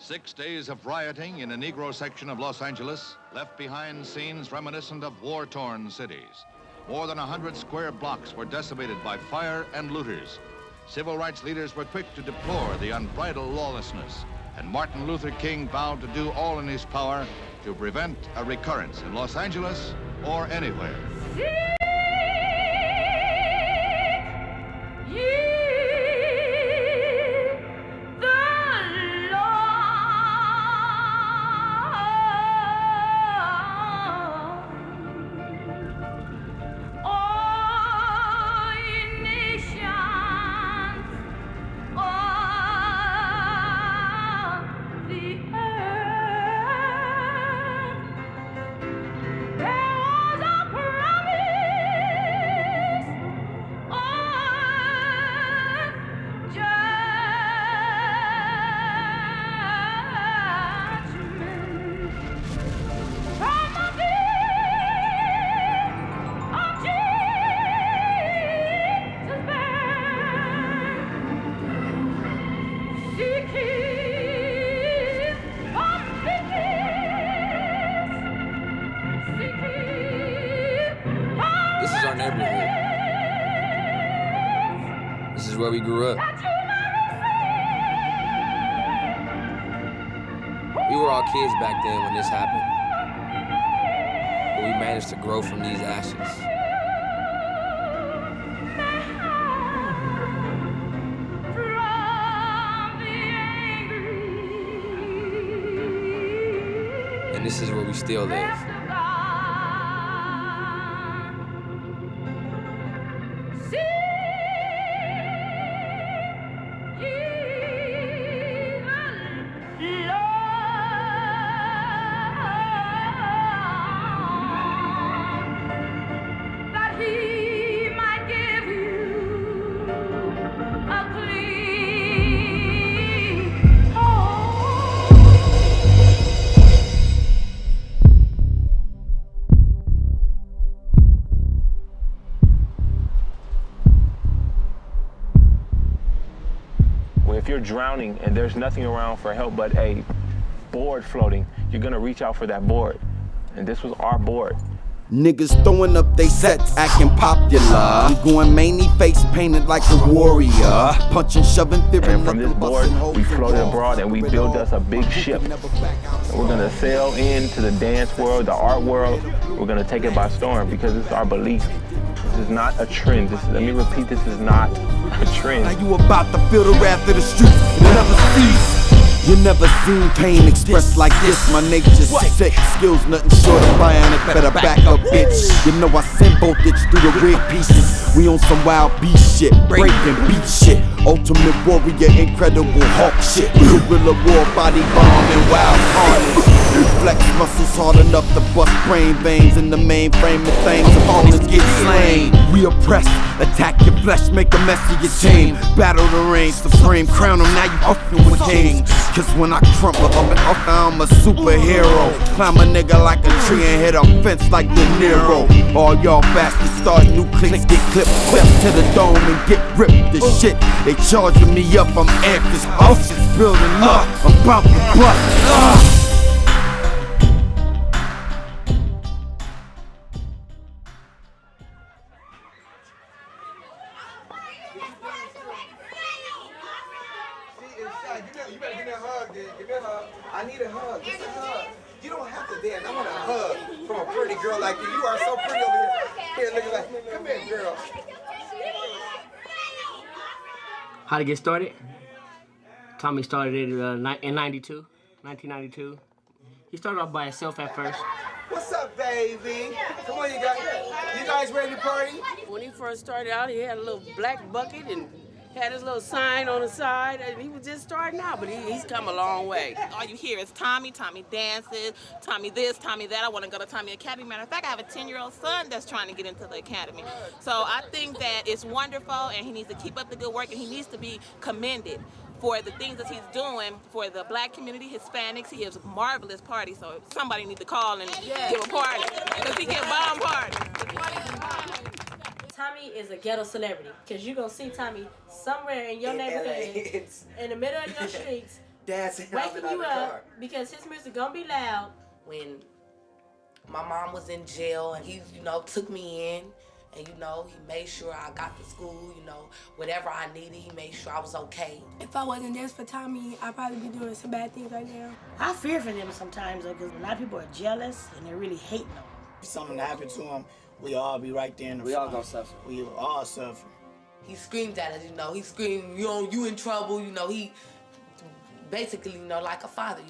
6 days of rioting in a Negro section of Los Angeles left behind scenes reminiscent of war-torn cities. More than 100 square blocks were decimated by fire and looters. Civil rights leaders were quick to deplore the unbridled lawlessness, and Martin Luther King vowed to do all in his power to prevent a recurrence in Los Angeles or anywhere. Where we grew up. We were all kids back then when this happened, but we managed to grow from these ashes. And this is where we still live. If you're drowning and there's nothing around for help but a board floating, you're gonna reach out for that board. And this was our board. Niggas throwing up they sets, acting popular. I'm going mainly face painted like a warrior. Punching, shoving, fearing. And from this board, we floated abroad and we built us a big ship. And we're gonna sail into the dance world, the art world. We're gonna take it by storm because it's our belief. This is not a trend. Let me repeat, this is not a trend. Now you about to feel the wrath of the streets. It never cease. You never seen pain expressed like this. My nature's sick, skills nothing short of bionic. Better back up, bitch. You know I send voltage through the rig pieces. We on some wild beast shit, breaking beat shit. Ultimate warrior, incredible Hulk shit. Guerrilla war, body bomb and wild carnage. Flex muscles hard enough to bust brain veins in the mainframe of things. Opponents get slain. We oppressed, attack your flesh, make a mess of your team. Battle the reign, supreme crown 'em, now you huffing with kings. Cause when I crumble up, I'm a superhero. Climb a nigga like a tree and hit a fence like De Niro. All y'all bastards start new clicks, get clipped to the dome and get ripped to shit. They charging me up, I'm amped, this house is building up. I'm about to bust. You better give me a hug, dude. Give me a hug. I need a hug. Just a hug. You don't have to dance. I want a hug from a pretty girl like you. You are so pretty over here. Here, look at that. Come here, girl. How to get started? Tommy started it in 1992. He started off by himself at first. What's up, baby? Come on, you guys ready to party? When he first started out, he had a little black bucket and had his little sign on the side, and he was just starting out, but he's come a long way. All you hear is Tommy dances, Tommy this, Tommy that. I want to go to Tommy Academy. Matter of fact, I have a 10-year-old son that's trying to get into the academy. So I think that it's wonderful, and he needs to keep up the good work, and he needs to be commended for the things that he's doing for the black community, Hispanics. He has marvelous parties, so somebody need to call and give a party, because he can bomb parties. Tommy is a ghetto celebrity, because you're going to see Tommy somewhere in your neighborhood, in the middle of your streets, dancing out waking of you the up car. because his music gonna be loud. When my mom was in jail and he, took me in and, he made sure I got to school, whatever I needed, he made sure I was okay. If I wasn't there for Tommy, I'd probably be doing some bad things right now. I fear for them sometimes because a lot of people are jealous and they're really hating on them. If something happened to him, we all be right there in the We front. all gonna suffer. We all suffer. He screamed at us, he screamed, you in trouble, he basically, like a father,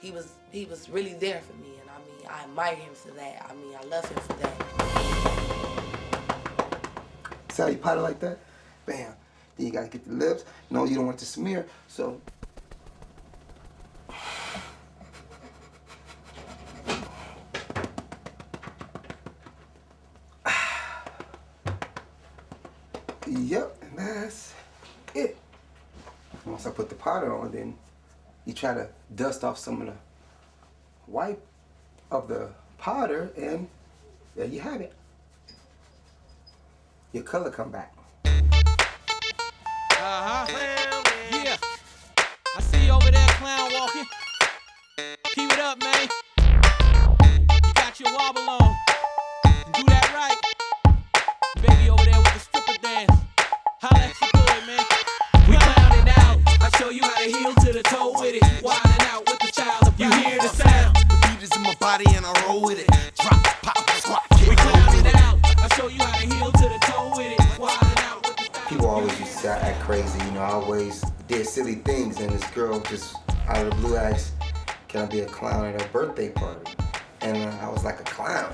he was really there for me, and I admire him for that. I love him for that. See how you pot it like that? Bam. Then you gotta get the lips. No, you don't want to smear, so. Yep, and that's it. Once I put the powder on, then you try to dust off some of the white of the powder, and there you have it. Your color come back. Yeah. I see you over there, clown walking. Keep it up, man. You got your wobble on. Do that right. Baby over there with the stripper dance. Holla at your boy, man. We clowning out. I show you how to heel to the toe with it. Wilding out with the child. You hear the sound. The beat is in my body and I roll with it. Drop, pop, squat, kick. We clowning out. I show you how to heel to the toe with it. Wilding out with the style. People always used to say I act crazy, I always did silly things, and this girl just out of the blue asked, can I be a clown at her birthday party? And I was like, a clown?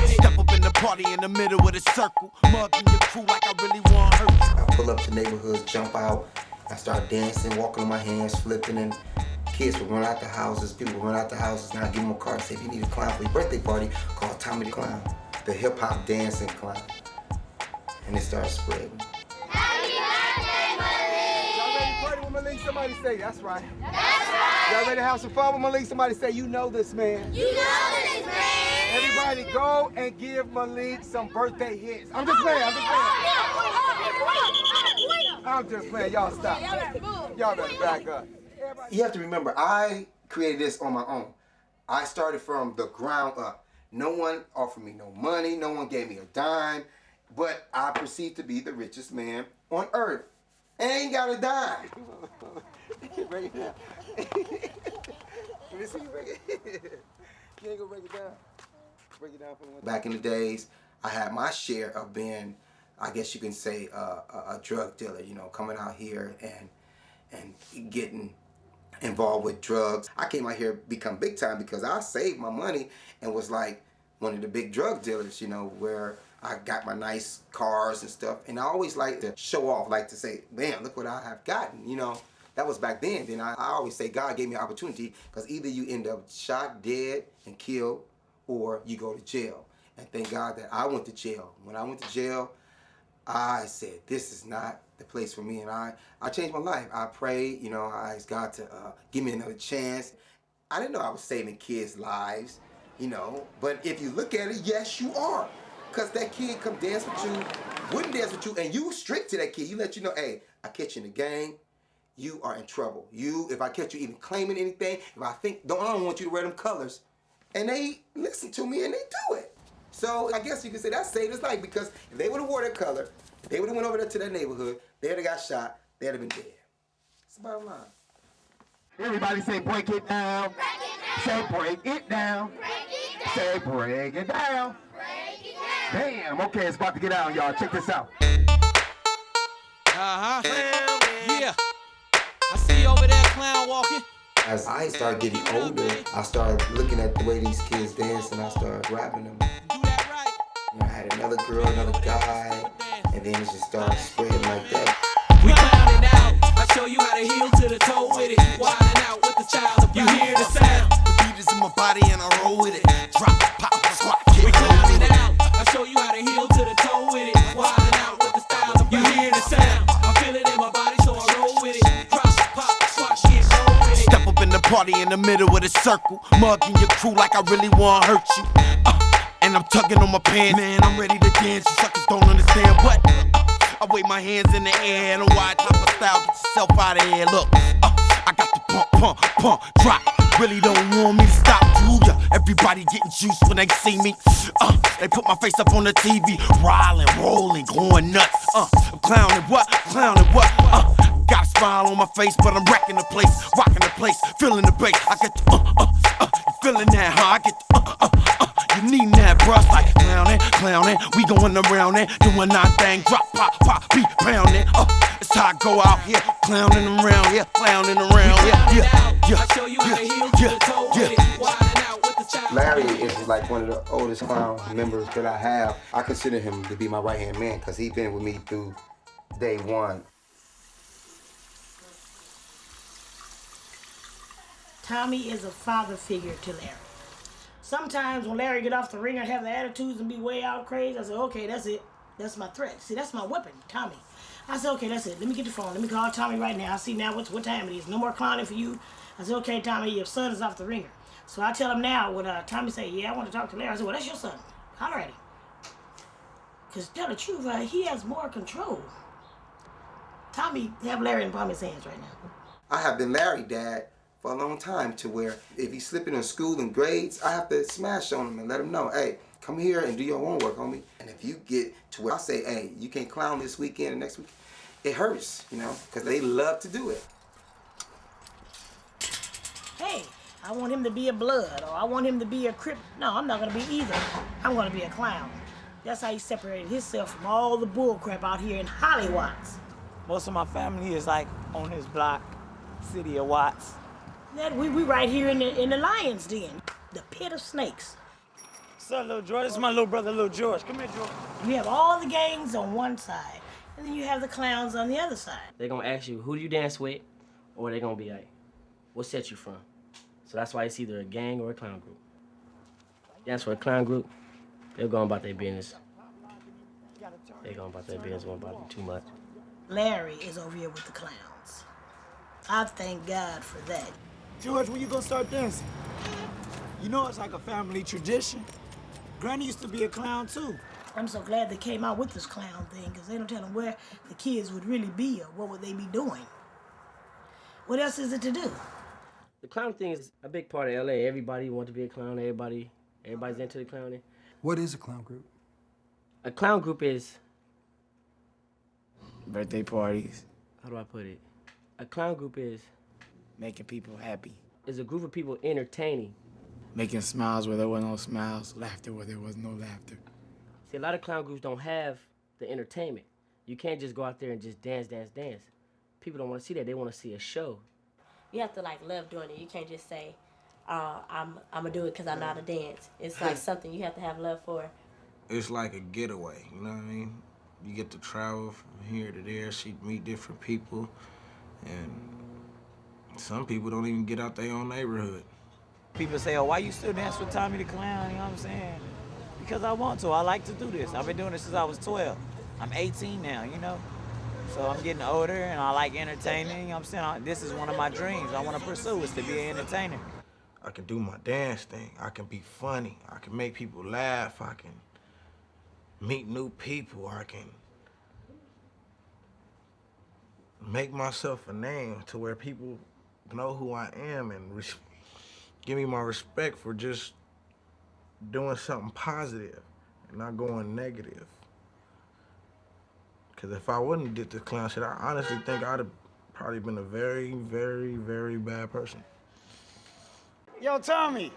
Step up in the party in the middle of the circle, mugging your crew like I really want hurt you. I pull up to neighborhoods, jump out, I start dancing, walking on my hands, flipping, and kids would run out the houses, people would run out the houses, and I give them a card and say, if you need a clown for your birthday party, call Tommy the Clown, the hip-hop dancing clown. And it started spreading. Happy birthday, Malik! Y'all ready to party with Malik? Somebody say, that's right. That's right. Y'all ready to have some fun with Malik? Somebody say, you know this man. You know this man. Everybody go and give Malik some birthday hits. I'm just playing, I'm just playing, y'all stop. Y'all better back up. You have to remember, I created this on my own. I started from the ground up. No one offered me no money, no one gave me a dime, but I perceived to be the richest man on earth. And I ain't got a dime. Break it down. Let me see you break it. You ain't gonna break it down. Break it down for me. Back in the days, I had my share of being, I guess you can say, a drug dealer, coming out here and getting involved with drugs. I came out here become big time because I saved my money and was like one of the big drug dealers, where I got my nice cars and stuff. And I always like to show off, like to say, man, look what I have gotten, That was back then. Then I always say God gave me an opportunity because either you end up shot, dead, and killed, or you go to jail. And thank God that I went to jail. When I went to jail, I said, this is not the place for me, and I changed my life. I prayed, I asked God to give me another chance. I didn't know I was saving kids' lives, but if you look at it, yes, you are. Because that kid come dance with you, wouldn't dance with you, and you strict to that kid. You let you know, hey, I catch you in the gang, you are in trouble. If I catch you even claiming anything, if I don't want you to wear them colors, and they listen to me and they do it. So I guess you could say that saved his life, because if they would have wore that color, they would have went over there to that neighborhood, they would have got shot, they'd have been dead. It's the bottom line. Everybody say break it down. Break it down. Say break it down. Break it down. Say break it down. Break it down. Damn, okay, it's about to get out, y'all. Check this out. Yeah. I see you over there, clown walking. As I started getting older, I started looking at the way these kids dance, and I started rapping them. I had another girl, another guy, and then it just started spreading like that. We clowning out. I show you how to heel to the toe with it. Wilding out with the child. You hear the sound. The beat is in my body and I roll with it. Drop, pop, squat, kick. We clowning out. I show you how to heel to the toe with it. Wilding out with the style. You hear the sound. I feel it in my body, so I roll with it. Drop, pop, squat, kick, roll with it. Step up in the party in the middle of the circle, mugging your crew like I really want to hurt you. And I'm tugging on my pants, man, I'm ready to dance. You suckers don't understand what. I wave my hands in the air and a wide top of style. Get yourself out of here. Look, I got the pump, drop. Really don't want me to stop, do ya? Everybody getting juice when they see me. They put my face up on the TV, rolling, going nuts. I'm clowning what? Got a smile on my face, but I'm wrecking the place, rocking the place, feeling the bass. I get the you feeling that, huh? I get the you need that, bruh. Like clowning, we going around it, doing our thing, drop, pop, beat pounding. It's how I go out here, clowning around here, Larry is like one of the oldest clown members that I have. I consider him to be my right-hand man because he's been with me through day one. Tommy is a father figure to Larry. Sometimes when Larry get off the ring and have the attitudes and be way out crazy, I say, okay, that's it. That's my threat. See, that's my weapon, Tommy. I said, okay, that's it. Let me get the phone. Let me call Tommy right now. I see now what time it is. No more clowning for you. I said, okay, Tommy, your son is off the ringer. So I tell him now when Tommy say, yeah, I want to talk to Larry. I said, well, that's your son. Holler at him. Because to tell the truth, he has more control. Tommy have Larry in Tommy's hands right now. I have been Larry, Dad, for a long time to where if he's slipping in school and grades, I have to smash on him and let him know, hey, come here and do your homework, homie. And if you get to where I say, hey, you can't clown this weekend and next week, it hurts, you know, because they love to do it. Hey, I want him to be a blood, or I want him to be a crip. No, I'm not going to be either. I'm going to be a clown. That's how he separated himself from all the bull crap out here in Hollywood. Most of my family is like on this block, city of Watts. We right here in the Lion's Den, the pit of snakes. What's up, little George? This is my little brother, little George. Come here, George. You have all the gangs on one side, and then you have the clowns on the other side. They're gonna ask you, who do you dance with? Or they're gonna be like, what set you from? So that's why it's either a gang or a clown group. Dance for a clown group, they're going about their business. They're going about their business, won't bother you too much. Larry is over here with the clowns. I thank God for that. George, when you gonna start dancing? You know it's like a family tradition. Granny used to be a clown too. I'm so glad they came out with this clown thing, because they don't tell them where the kids would really be or what would they be doing. What else is it to do? The clown thing is a big part of LA. Everybody wants to be a clown. Everybody's into the clowning. What is a clown group? A clown group is... birthday parties. How do I put it? A clown group is... making people happy. It's a group of people entertaining. Making smiles where there was no smiles, laughter where there was no laughter. See, a lot of clown groups don't have the entertainment. You can't just go out there and just dance. People don't want to see that. They want to see a show. You have to like love doing it. You can't just say, I'm gonna do it because I know how to dance. It's like something you have to have love for. It's like a getaway, you know what I mean? You get to travel from here to there, meet different people, and some people don't even get out their own neighborhood. People say, oh, why you still dance with Tommy the Clown? You know what I'm saying? Because I want to. I like to do this. I've been doing this since I was 12. I'm 18 now, you know? So I'm getting older and I like entertaining. You know what I'm saying? This is one of my dreams I want to pursue, is to be an entertainer. I can do my dance thing. I can be funny. I can make people laugh. I can meet new people. I can make myself a name to where people know who I am and give me my respect for just doing something positive and not going negative. Because if I wouldn't have did this clown shit, I honestly think I'd have probably been a very, very, very bad person. Yo, Tommy,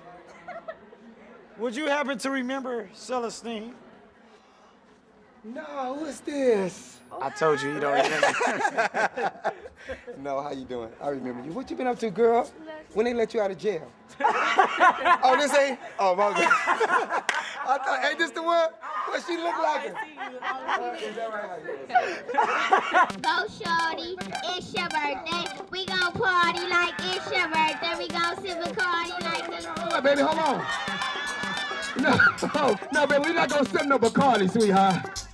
would you happen to remember Celestine? No, what's this? I told you don't remember. No, how you doing? I remember you. What you been up to, girl? When they let you out of jail? Oh, this ain't? Oh, my God. I thought, ain't this the one? What she look like? Is that right? Go, shorty. It's your birthday. We gon' party like it's your birthday. We gon' sip a Bacardi like this. Hold on, baby, hold on. No, baby, we not gonna sip no Bacardi, sweetheart.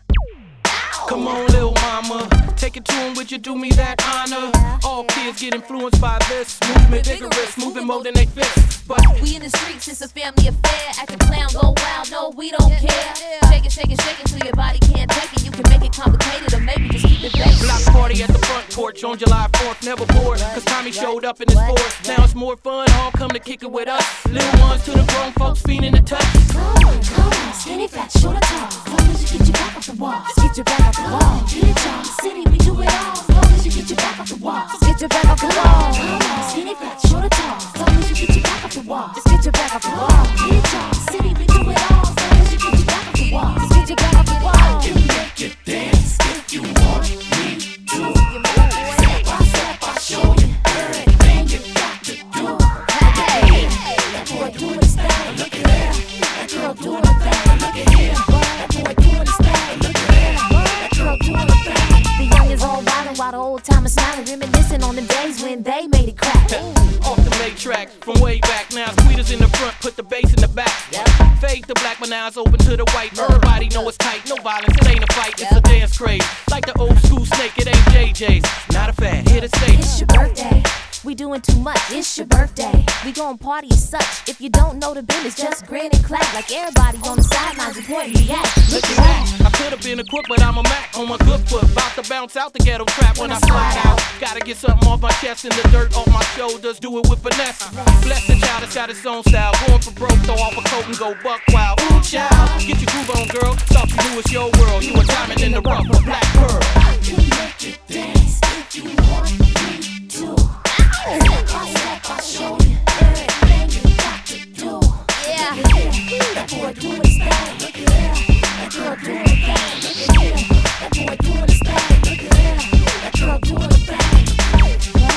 Come on, little mama, take it to him, would you do me that honor? All kids get influenced by this movement, vigorous, moving more than they fit. But we in the streets, it's a family affair. Act the clown, go wild, no, we don't care. Shake it, shake it, shake it till your body can't take it. You can make it complicated or maybe just March on July 4th, never bored, cause Tommy showed up in his Ford. Now it's more fun, all come to kick it with us. Little ones to the grown folks, feeling the touch. Come on, skinny fat, short or tall. As long as you get your back off the wall, just get your back off the wall. Get it, y'all, the city, we do it all. As long as you get your back off the wall, just get your back off the wall. Come on, skinny fat, short or tall. As long as you get your back off the wall, just get your back off the wall. Get it, y'all, the city, we do it all. As long as you get your back off the wall, just get your back off the wall. I can make you dance if you want me to. Step by step, I'll show you everything you got to do. Hey, that boy doing his thing. Look at that. That girl doing her thing. Look at him. That boy doing his thing. Look at that. That girl doing her thing. The young is all wildin' while the old timers smiling, reminiscing on the days when they made it crack. Off the matrix from way back. Now Squeezers in the front, put the bass in the back. Fade the black, but now it's open to the white. Everybody know it's tight, no violence, it ain't a fight, it's a dance craze. Like the old school snake, it ain't JJ's. Not a fad, here to stay. It's your birthday. We doing too much, it's your birthday. We gon' party as such. If you don't know the business, just grin and clap. Like everybody on the sidelines reporting the act. Look at that. I could have been a crook, but I'm a Mac on my good foot. About to bounce out the ghetto trap when I slide out. Gotta get something off my chest and the dirt off my shoulders. Do it with finesse. Bless the child that's got its own style. Going for broke, throw off a coat and go buck wild. Ooh, child, get your groove on, girl. Thought you knew it's your world. You a diamond in the rough, a black pearl. I can make you dance if you want me to. Step by step, I'll show you everything you got to do. Yeah. That boy doing his thing. Look at him. That girl doing her thing. Look at him. That boy doing his thing. Look at him. That girl doing her thing.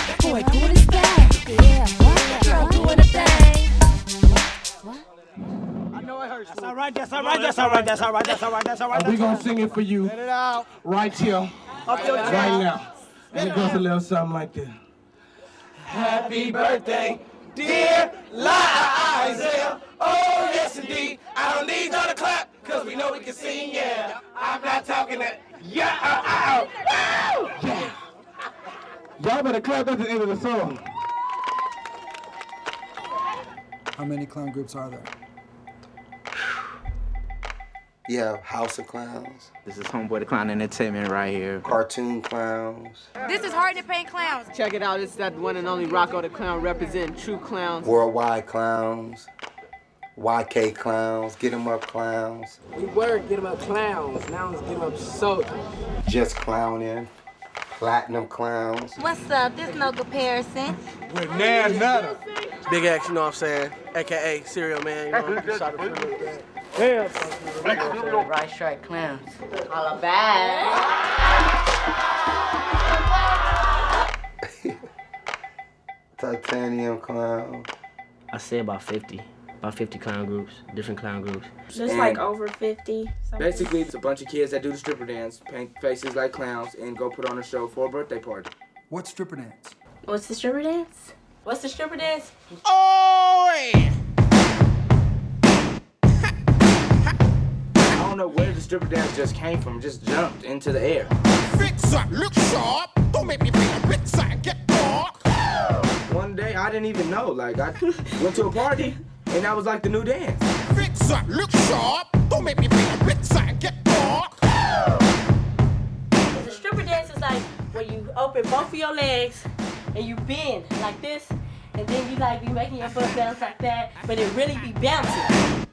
That boy doing his thing. Yeah. That girl doing her thing. I know I heard you. That's all right. That's all right. That's all right. That's all right. That's all right. That's all right. We're gonna sing it for you. Let it out. Right here. Up your chest. Right now. And it goes a little something like this. Happy birthday, dear Liza. Oh, yes, indeed. I don't need y'all to clap, because we know we can sing, yeah. I'm not talking that. Yeah. Yeah. Y'all better clap at the end of the song. How many clown groups are there? Yeah, House of Clowns. This is Homeboy the Clown Entertainment right here. Cartoon Clowns. This is Hard to Paint Clowns. Check it out, it's that one and only Rocco the Clown representing true clowns. Worldwide Clowns. YK Clowns. Get 'em Up Clowns. We were Get 'em Up Clowns, now it's Get 'em Up Soldiers. Just Clowning. Platinum Clowns. What's up? This no comparison. With Nan Nutter. Big X, you know what I'm saying? AKA Serial Man, you know? Shot it for me. Right Strike Clowns. Holla back. Titanium Clown. I say about 50 clown groups, different clown groups. Just like over 50. Basically, it's a bunch of kids that do the stripper dance, paint faces like clowns, and go put on a show for a birthday party. What's stripper dance? What's the stripper dance? What's the stripper dance? Oh, yeah. I don't know where the stripper dance just came from, just jumped into the air. Fix up, look sharp. Don't make me be a bit side, get dark. One day, I didn't even know. Like, I went to a party, and that was like the new dance. Fix up, look sharp. Don't make me be a bit side, get dark. The stripper dance is like when you open both of your legs and you bend like this, and then you like be making your butt bounce like that, but it really be bouncing.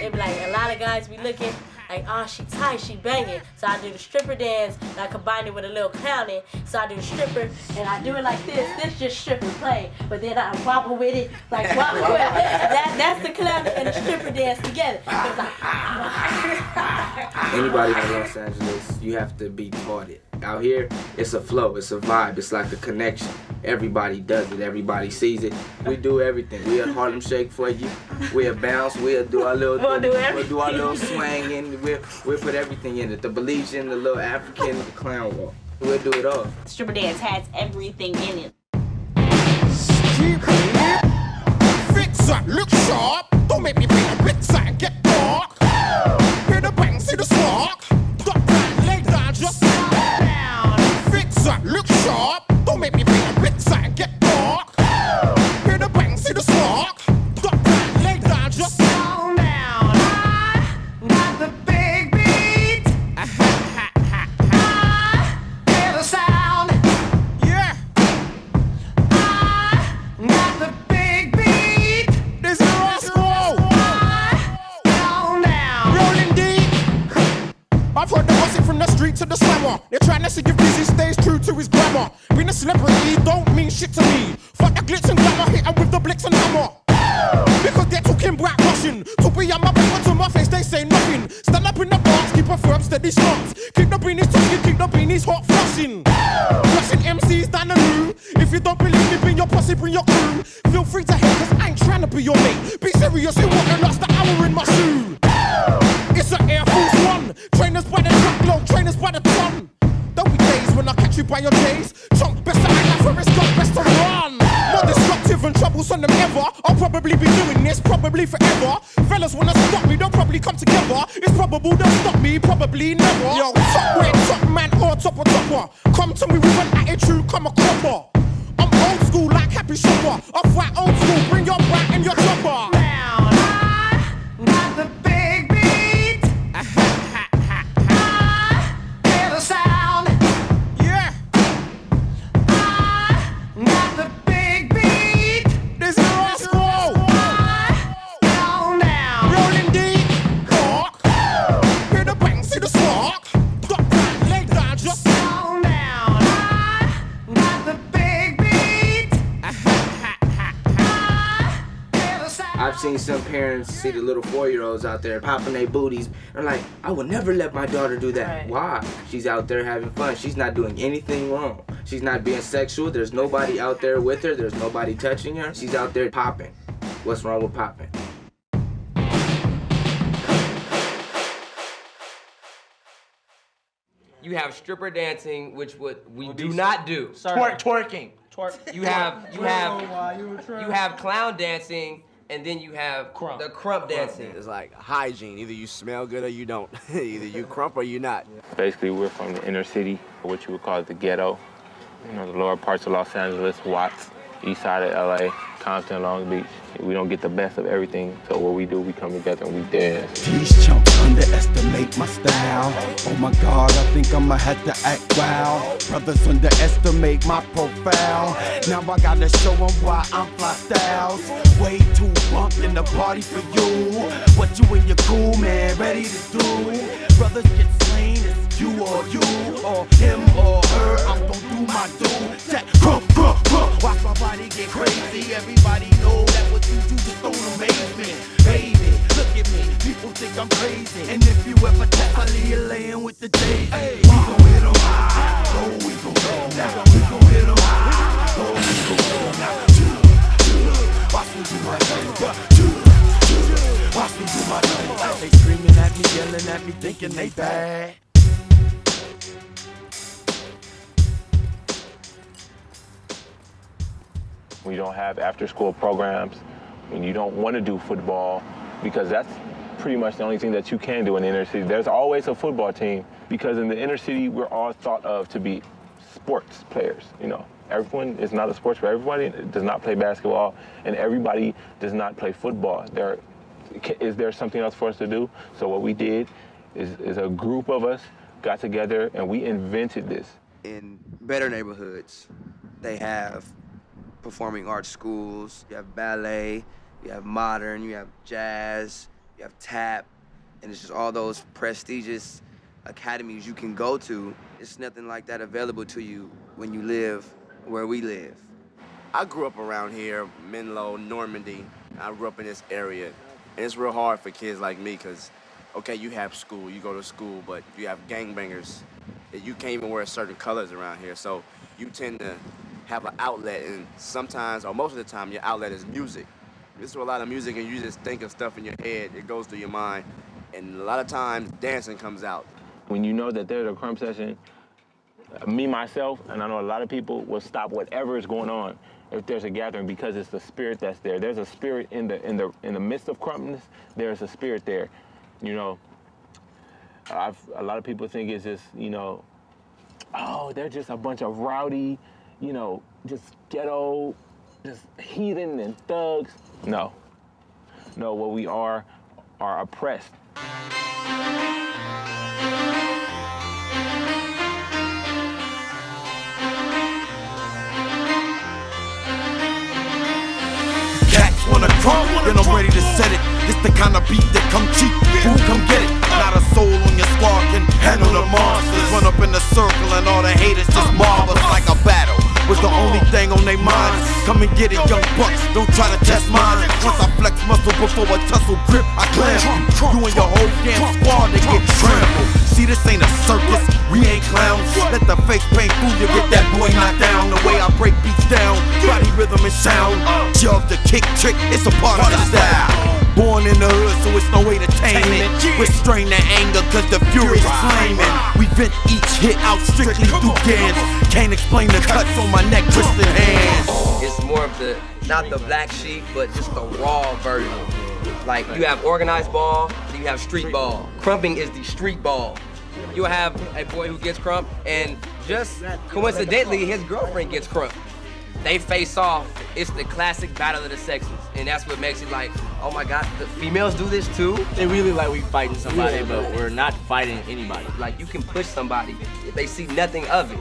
It be like a lot of guys be looking like, oh, she tight, she banging. So I do the stripper dance, and I combine it with a little clowning. So I do the stripper, and I do it like this. This just stripper play, but then I wobble with it, like wobble with it. That's the clowning and the stripper dance together. It's like, Anybody from Los Angeles, you have to be taught it. Out here, it's a flow, it's a vibe, it's like a connection. Everybody does it, everybody sees it. We do everything. We'll Harlem Shake for you. We'll bounce, we'll do our little we'll do our little swang in. We'll put everything in it. The Belizean, the little African, the clown walk. We'll do it all. Stripper dance has everything in it. Fix up, look sharp. Don't make me be a bit side, get dark. Hear the bang, see the spark. Drop down, lay down, just down. Fix up, look sharp. Don't make me be a bit side, get dark. Hear the bang, see the spark. Drop down, lay down, just down. Got the big beat. street to the slammer. They're trying to see if Busy stays true to his grammar. Being a celebrity don't mean shit to me. Fuck the glitz and glamour, hit 'em with the blitz and hammer. Because they're talking black Russian. To be on my back, but to my face they say nothing. Stand up in the box, keep a firm steady stance. Keep the beanies talking, keep the beanies hot flushing. Flushing MCs down the loo. If you don't believe me, bring your posse, bring your crew. Feel free to hate, cause I ain't trying to be your mate. Be serious, you wouldn't lost the hour in my shoe. It's an Air Force One. Trainers by the truckload, trainers by the ton. There'll be days when I catch you by your days. Chunk, best to act like Forrest Gump, best to run. More disruptive and troublesome than ever. I'll probably be doing this, probably forever. Fellas wanna stop me, they'll probably come together. It's probable they'll stop me, probably never. Yo, top red, top man or topper topper. Come to me with an attitude, come a cropper. I'm old school like Happy Shopper. I fight old school, bring your brat and your chopper. Now, not the big beat. Hear the sound. Yeah. Not the big beat. This is raw school. Down, down. Rolling deep. Walk. Hear the bang, see the spark. Duck down, lay down, just down, down. Not the big beat. I've seen some parents see the little 4-year-olds out there popping their booties. They're like, I would never let my daughter do that. Right. Why? She's out there having fun. She's not doing anything wrong. She's not being sexual. There's nobody out there with her. There's nobody touching her. She's out there popping. What's wrong with popping? You have stripper dancing, which we do not do. Twerking. You have clown dancing, and then you have the crump dancing. It's like hygiene. Either you smell good or you don't. Either you crump or you're not. Basically, we're from the inner city, what you would call the ghetto. You know, the lower parts of Los Angeles, Watts, east side of LA, Compton, Long Beach. We don't get the best of everything, so what we do, we come together and we dance. These chumps underestimate my style. Oh my God, I think I'ma have to act wild. Brothers underestimate my profile. Now I gotta show them why I'm fly styles. Way too bumped in the party for you. What you and your cool man ready to do? Brothers get slain, it's you or him or her. I'm gon' do my do. Check, watch my body get crazy. Everybody know that what you do just don't amaze me. Baby, look at me, people think I'm crazy. And if you ever test, I leave you laying with the daisy. We gon' hit 'em high, oh we gon' hit 'em now. We gon' hit 'em high, oh we gon' hit 'em now. Watch me do my thing, watch me do my thing. They screaming at me, yelling at me, thinking they bad. We don't have after-school programs. When you don't want to do football, because that's pretty much the only thing that you can do in the inner city. There's always a football team, because in the inner city, we're all thought of to be sports players, you know. Everyone is not a sports player. Everybody does not play basketball, and everybody does not play football. Is there something else for us to do? So what we did is a group of us got together, and we invented this. In better neighborhoods, they have performing arts schools, you have ballet, you have modern, you have jazz, you have tap, and it's just all those prestigious academies you can go to. It's nothing like that available to you when you live where we live. I grew up around here, Menlo, Normandy. I grew up in this area. And it's real hard for kids like me because, okay, you have school, you go to school, but you have gangbangers. You can't even wear certain colors around here. So you tend to have an outlet, and sometimes, or most of the time, your outlet is music. You listen to a lot of music and you just think of stuff in your head, it goes through your mind, and a lot of times, dancing comes out. When you know that there's a crump session, me, myself, and I know a lot of people will stop whatever is going on if there's a gathering because it's the spirit that's there. There's a spirit in the midst of crumpness, there's a spirit there. You know, a lot of people think it's just, you know, oh, they're just a bunch of rowdy, you know, just ghetto, just heathen and thugs. No. No, what we are oppressed. Cats wanna crump, then I'm ready to set it. It's the kind of beat that come cheap. Who come get it? Not a soul on your squad can handle the monsters. Run up in the circle and all the haters just mob us like a battle was the only thing on their minds. Come and get it, young bucks, don't try to test mine. Once I flex muscle before a tussle grip, I clamp you and your whole damn squad, they get trampled. See, this ain't a circus, we ain't clowns. Let the face paint fool you, get that boy knocked down. The way I break beats down, body rhythm and sound. Jump the kick trick, it's a part of the style. Born in the hood, so it's no way to tame it. Restrain the anger, cause the fury's flaming. We vent each hit out strictly through dance. Can't explain the cuts on my neck, twisted hands. It's more of the, not the black sheep, but just the raw version. Like, you have organized ball, and you have street ball. Crumping is the street ball. You'll have a boy who gets crumped, and just coincidentally, his girlfriend gets crumped. They face off. It's the classic battle of the sexes, and that's what makes it like, oh my God, the females do this too? They really like we fighting somebody, but we're not fighting anybody. Like, you can push somebody if they see nothing of it.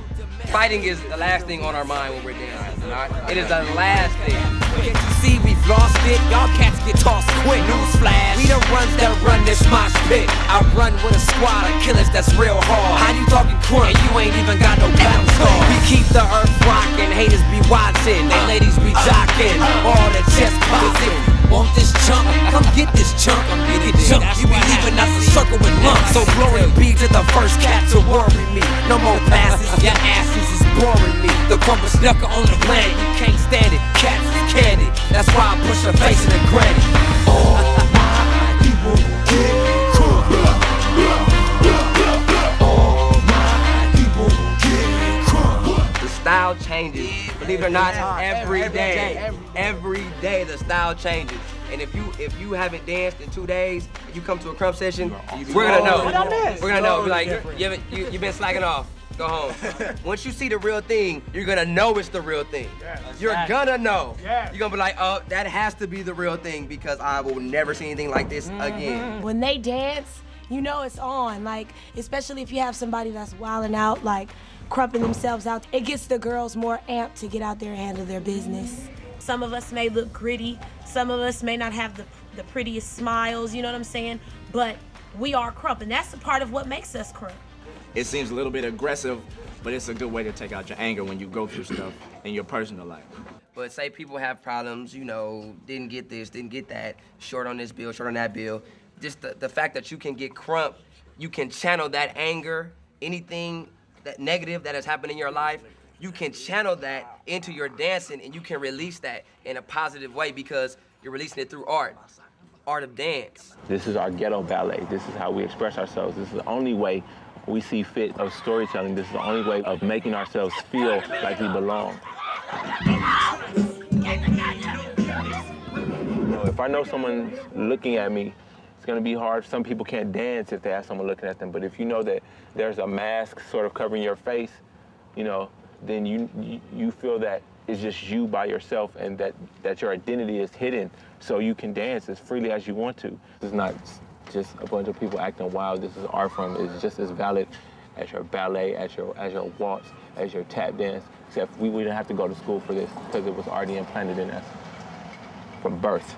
Fighting is the last thing on our mind when we're dancing, all right? It is the last thing. Can't you see we've lost it? Y'all cats get tossed quick. Newsflash, we the ones that run this mosh pit. I run with a squad of killers that's real hard. How you talking crunk and you ain't even got no battle scars? We keep the earth rocking, haters be watching, they ladies be jocking. All the chest popping. Want this chunk? Come get this chunk. I'm getting chunk. You be leaving out the circle with lumps. So glory be to the first cat to worry me. No more passes, your asses is boring me. The crumble snucker on the planet, you can't stand it. Cats is candy. That's why I push her face in the granny. All my people get crunk. All my people get crunk. The style changes. Believe it or not, every day. Every day the style changes. And if you haven't danced in 2 days, and you come to a crump session, we're gonna know. We're gonna know. Be like, you've been slacking off. Go home. Once you see the real thing, you're gonna know it's the real thing. You're gonna know. You're gonna be like, oh, that has to be the real thing because I will never see anything like this again. When they dance, you know it's on. Like, especially if you have somebody that's wilding out, like crumping themselves out, it gets the girls more amped to get out there and handle their business. Some of us may look gritty. Some of us may not have the prettiest smiles, you know what I'm saying? But we are crump, and that's the part of what makes us crump. It seems a little bit aggressive, but it's a good way to take out your anger when you go through stuff in your personal life. But say people have problems, you know, didn't get this, didn't get that, short on this bill, short on that bill. Just the fact that you can get crump, you can channel that anger, anything that negative that has happened in your life, you can channel that into your dancing and you can release that in a positive way because you're releasing it through art of dance. This is our ghetto ballet. This is how we express ourselves. This is the only way we see fit of storytelling. This is the only way of making ourselves feel like we belong. You know, if I know someone's looking at me, it's gonna be hard. Some people can't dance if they have someone looking at them, but if you know that there's a mask sort of covering your face, you know, then you feel that it's just you by yourself and that your identity is hidden so you can dance as freely as you want to. It's not just a bunch of people acting wild. This is art form. It's just as valid as your ballet, as your waltz, as your tap dance, except we didn't have to go to school for this because it was already implanted in us from birth.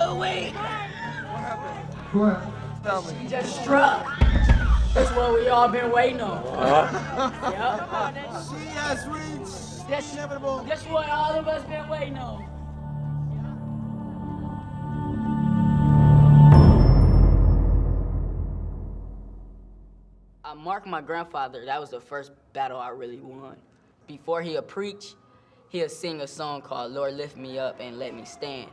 Oh, wait. What? Tell me. She just struck. That's what we all been waiting on. Yep. She has reached That's inevitable. That's what all of us been waiting on. Mark, my grandfather, that was the first battle I really won. Before he'd preach, he'd sing a song called Lord Lift Me Up and Let Me Stand.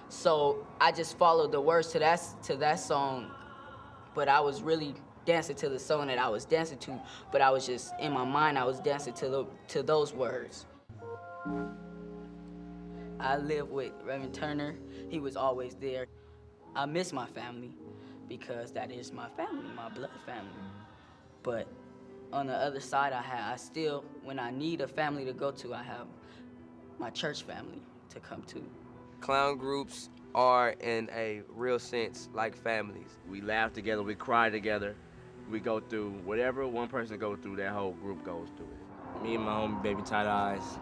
So I just followed the words to that song, but I was really dancing to the song that I was dancing to, but I was just, in my mind, I was dancing to those words. I lived with Reverend Turner. He was always there. I miss my family because that is my family, my blood family. But on the other side, I still, when I need a family to go to, I have my church family to come to. Clown groups are, in a real sense, like families. We laugh together, we cry together, we go through whatever one person goes through, that whole group goes through it. Me and my homie, Baby Tight Eyes,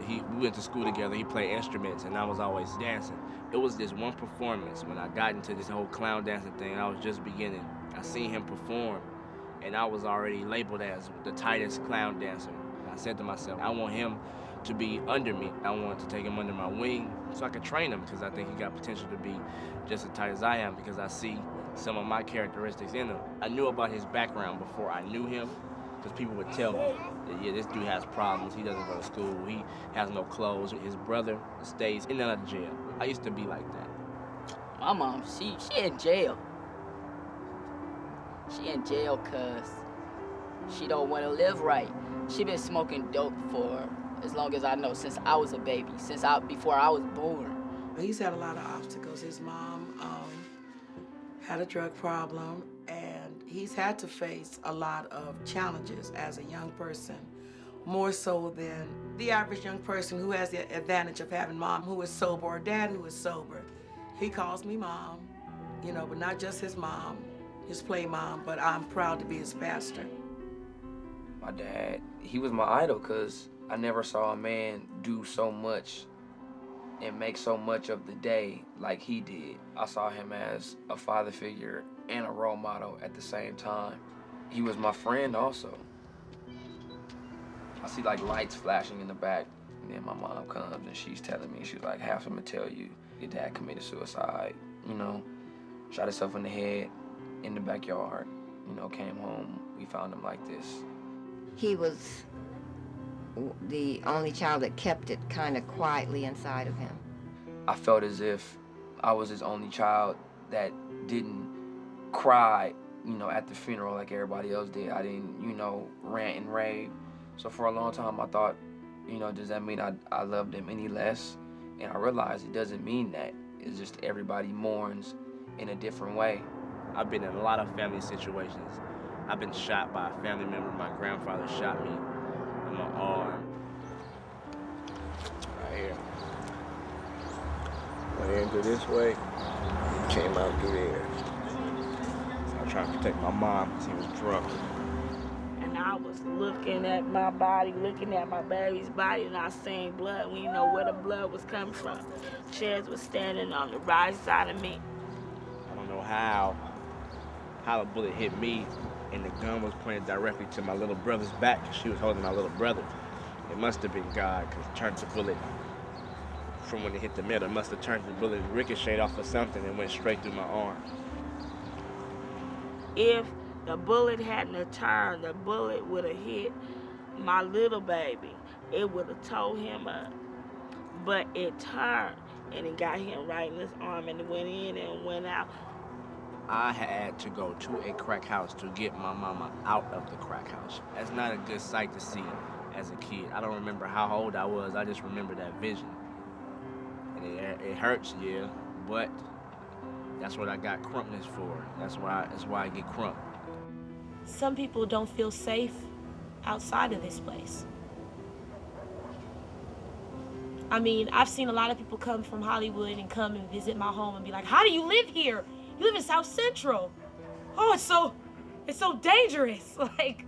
we went to school together, he played instruments, and I was always dancing. It was this one performance when I got into this whole clown dancing thing, I was just beginning. I seen him perform, and I was already labeled as the tightest clown dancer. I said to myself, I want him to be under me. I want to take him under my wing so I could train him, because I think he got potential to be just as tight as I am, because I see some of my characteristics in him. I knew about his background before I knew him, because people would tell me that, yeah, this dude has problems, he doesn't go to school, he has no clothes, his brother stays in and out of jail. I used to be like that. My mom, she in jail. She in jail because she don't want to live right. She been smoking dope for as long as I know, since I was a baby, before I was born. He's had a lot of obstacles. His mom had a drug problem, and he's had to face a lot of challenges as a young person, more so than the average young person who has the advantage of having mom who is sober or dad who is sober. He calls me mom, you know, but not just his mom, his play mom, but I'm proud to be his pastor. My dad, he was my idol because I never saw a man do so much and make so much of the day like he did. I saw him as a father figure and a role model at the same time. He was my friend also. I see like lights flashing in the back, and then my mom comes and she's telling me, she's like, "Have someone tell you your dad committed suicide, you know, shot himself in the head in the backyard, you know, came home, we found him like this." He was the only child that kept it kind of quietly inside of him. I felt as if I was his only child that didn't cry, you know, at the funeral like everybody else did. I didn't, you know, rant and rave. So for a long time I thought, you know, does that mean I loved him any less? And I realized it doesn't mean that. It's just everybody mourns in a different way. I've been in a lot of family situations. I've been shot by a family member. My grandfather shot me in my arm. Right here. Went in through this way, came out through there. So I was trying to protect my mom because he was drunk. And I was looking at my body, looking at my baby's body, and I seen blood. We didn't know where the blood was coming from. Chaz was standing on the right side of me. I don't know how the bullet hit me, and the gun was pointed directly to my little brother's back, because she was holding my little brother. It must have been God, because it turned the bullet from when it hit the middle. It must have turned the bullet, ricocheted off of something, and went straight through my arm. If the bullet hadn't have turned, the bullet would have hit my little baby. It would have tore him up. But it turned, and it got him right in his arm, and it went in and went out. I had to go to a crack house to get my mama out of the crack house. That's not a good sight to see as a kid. I don't remember how old I was, I just remember that vision. And it hurts, yeah, but that's what I got crumpness for. That's why I get crump. Some people don't feel safe outside of this place. I mean, I've seen a lot of people come from Hollywood and come and visit my home and be like, "How do you live here? You live in South Central. Oh, it's so dangerous." Like,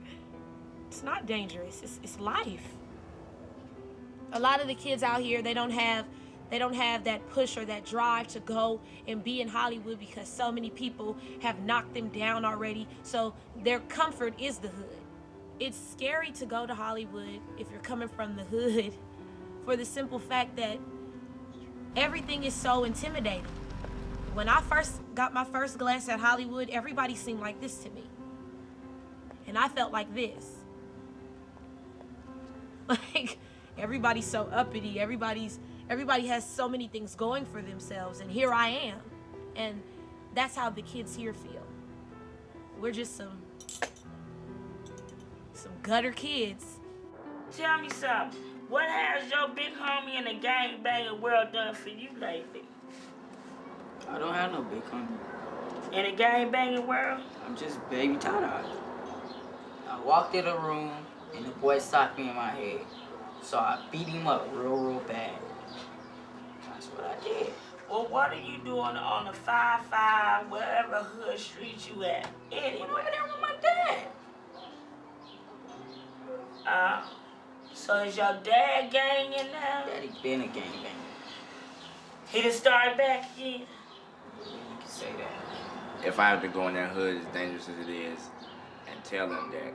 it's not dangerous, it's life. A lot of the kids out here, they don't have They don't have that push or that drive to go and be in Hollywood because so many people have knocked them down already. So their comfort is the hood. It's scary to go to Hollywood if you're coming from the hood for the simple fact that everything is so intimidating. When I first got my first glance at Hollywood, everybody seemed like this to me. And I felt like this. Like, everybody's so uppity, everybody has so many things going for themselves, and here I am. And that's how the kids here feel. We're just some gutter kids. Tell me something. What has your big homie in the gangbanging world done for you lately? I don't have no big homie. In the gangbanging world? I'm just baby Tada. I walked in the room and the boy socked me in my head. So I beat him up real bad. That's what I did. Well, what are you doing on the 5-5, wherever hood street you at? Anyway, there with my dad. So is your dad ganging now? Daddy been a gangbanger. He done started back again? You can say that. If I have to go in that hood as dangerous as it is and tell them that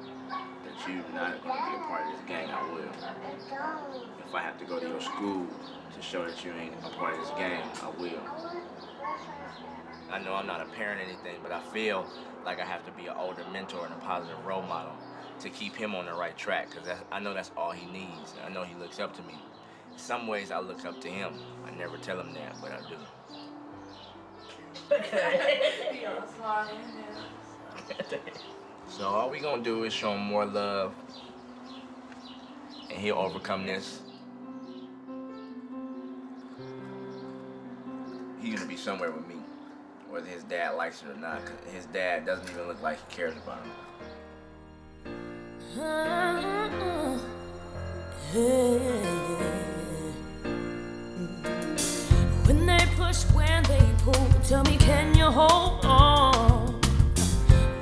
you're not going to be a part of this gang, I will. If I have to go to your school to show that you ain't a part of this gang, I will. I know I'm not a parent or anything, but I feel like I have to be an older mentor and a positive role model to keep him on the right track, because I know that's all he needs. I know he looks up to me. In some ways, I look up to him. I never tell him that, but I do. So all we gonna do is show him more love, and he'll overcome this. He's gonna be somewhere with me, whether his dad likes it or not, because his dad doesn't even look like he cares about him. When they push, when they pull, tell me, can you hold on?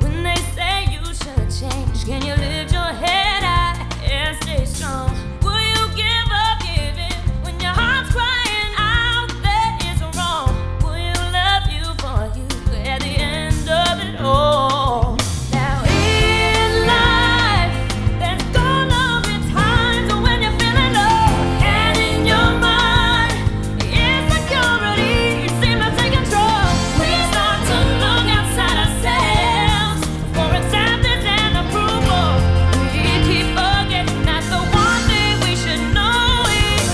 When they say you should change, can you lift your head high and stay strong? Will you give up giving when your heart's crying out that it's wrong? Will you love you for you at the end of it all? Now in life, there's gonna be times when you're feeling low, and in your mind, insecurity seems to take control. We start to look outside ourselves for acceptance and approval. We keep forgetting that the one thing we should know is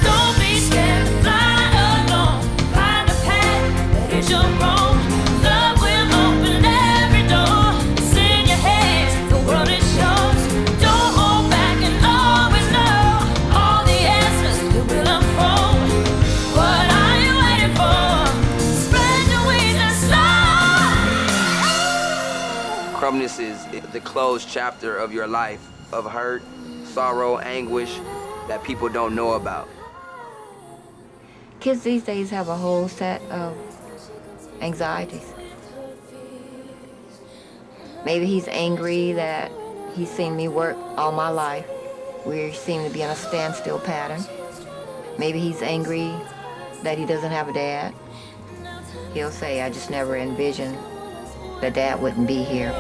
don't be scared, fly alone, find a path that is your own. Love will open every door. It's in your hands, the world is yours. Don't hold back and always know all the answers will unfold. What are you waiting for? Spread your wings and soar. Crumbness is the closed chapter of your life, of hurt, sorrow, anguish that people don't know about. Kids these days have a whole set of anxieties. Maybe he's angry that he's seen me work all my life. We seem to be in a standstill pattern. Maybe he's angry that he doesn't have a dad. He'll say, I just never envisioned that Dad wouldn't be here.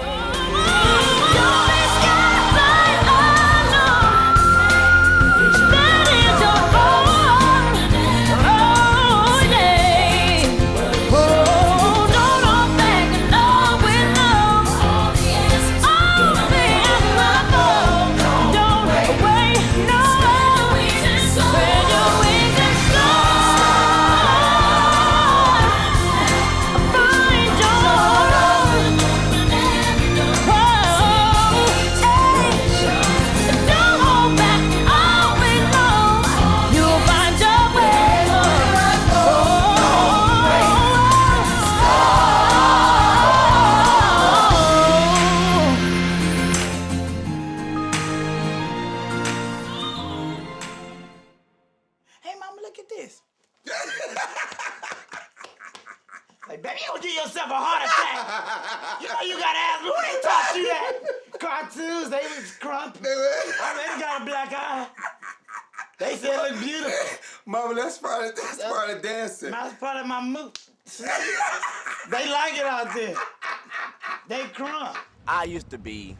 Hey, mama, look at this. Like, baby, you don't give yourself a heart attack. You know you gotta ask who they taught you that. Cartoons, they was crump. I already got a black eye. They said it looked beautiful. Mama, that's part of dancing. That's part of my move. They like it out there. They crunk. I used to be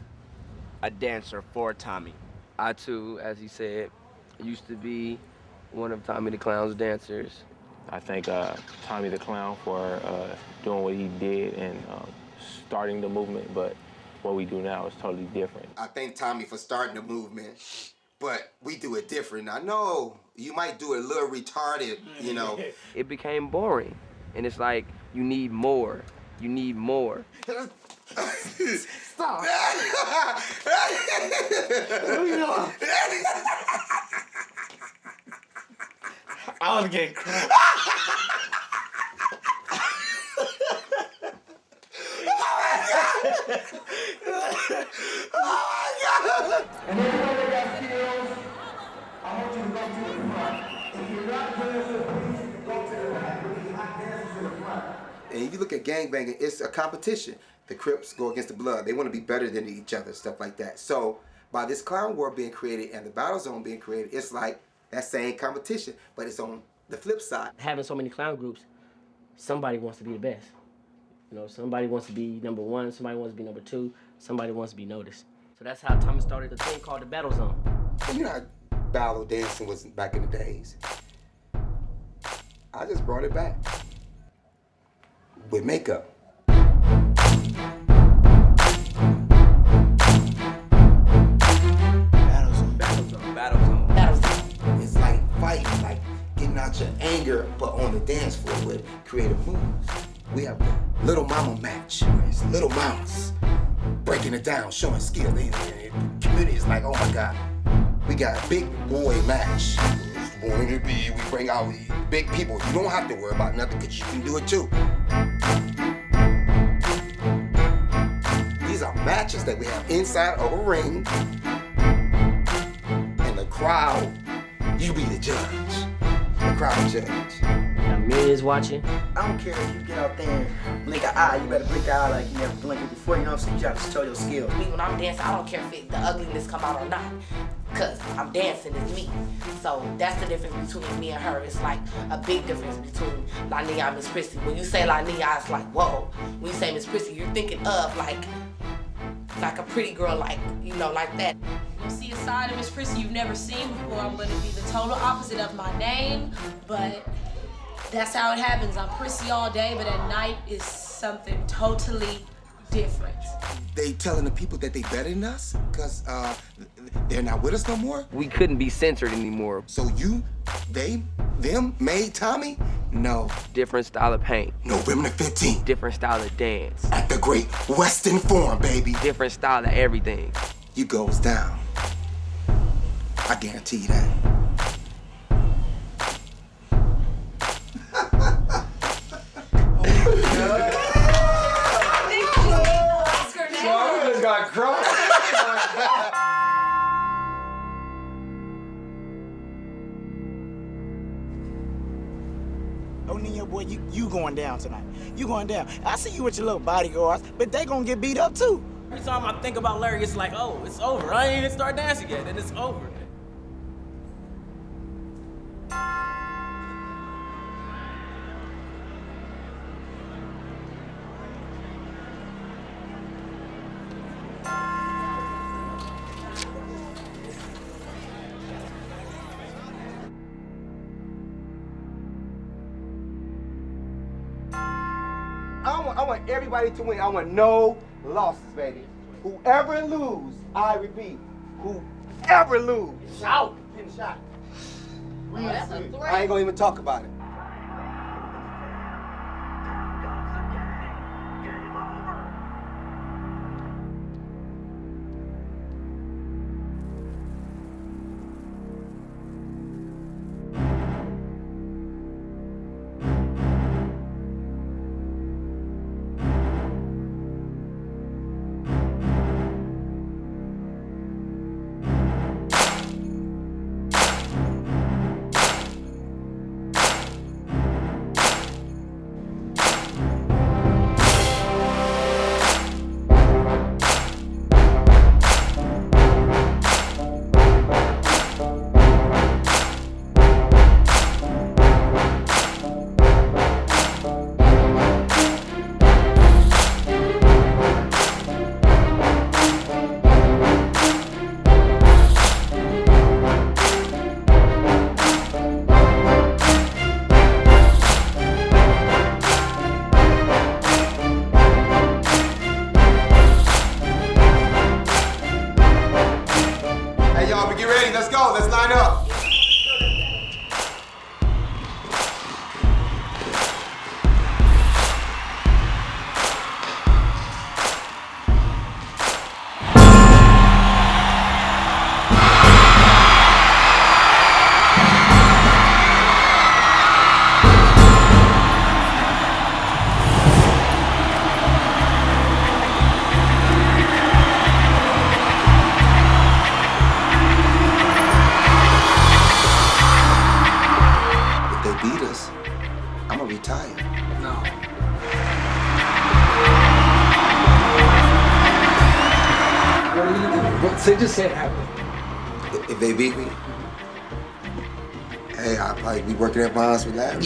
a dancer for Tommy. I too, as he said, used to be one of Tommy the Clown's dancers. I thank Tommy the Clown for doing what he did and starting the movement, but what we do now is totally different. I thank Tommy for starting the movement, but we do it different. I know you might do it a little retarded, you know. It became boring, and it's like, you need more. You need more. Stop. I was getting crunk. Oh my God! And everybody got skills, I want you to go to the front. If you're not dancing, please go to the back. We're not dancing to the front. And if you look at gangbanging, it's a competition. The Crips go against the Blood. They want to be better than each other, stuff like that. So by this clown war being created and the battle zone being created, it's like that same competition, but it's on the flip side. Having so many clown groups, somebody wants to be the best. You know, somebody wants to be number one, somebody wants to be number two, somebody wants to be noticed. So that's how Tommy started the thing called the Battle Zone. You know how battle dancing was back in the days? I just brought it back with makeup. It's like fighting, like getting out your anger, but on the dance floor with creative moves. We have the Little Mama match, where it's little mamas breaking it down, showing skill. The community is like, oh my God. We got a big boy match. It's going to be, we bring out big people. You don't have to worry about nothing because you can do it too. These are matches that we have inside of a ring. And the crowd, you be the judge. The crowd judge. Got millions watching. I don't care if you get out there and blink an eye, you better blink an eye like you never blinked it before, you know what I'm saying? You gotta show your skill. Me, when I'm dancing, I don't care if the ugliness come out or not, because I'm dancing as me. So that's the difference between me and her. It's like a big difference between Lania and Miss Prissy. When you say Lania, it's like, whoa. When you say Miss Prissy, you're thinking of like a pretty girl, like, you know, like that. You'll see a side of Miss Prissy you've never seen before. I'm gonna be the total opposite of my name, but that's how it happens. I'm Prissy all day, but at night is something totally different. They telling the people that they better than us because they're not with us no more? We couldn't be censored anymore. So you, them made Tommy? No. Different style of paint. November the 15th. Different style of dance. At the Great Western Forum, baby. Different style of everything. You goes down. I guarantee you that. Got crunk. Oh, Nina, boy, you going down tonight. You going down. I see you with your little bodyguards, but they gonna get beat up too. Every time I think about Larry, it's like, oh, it's over. I ain't even start dancing yet, and it's over. I want everybody to win. I want no losses, baby. Whoever lose, I repeat, whoever lose. Shout. Getting shot. That's a threat. I ain't gonna even talk about it. just say it happened. If they beat me, hey, I'll probably be working at Bonds with Larry.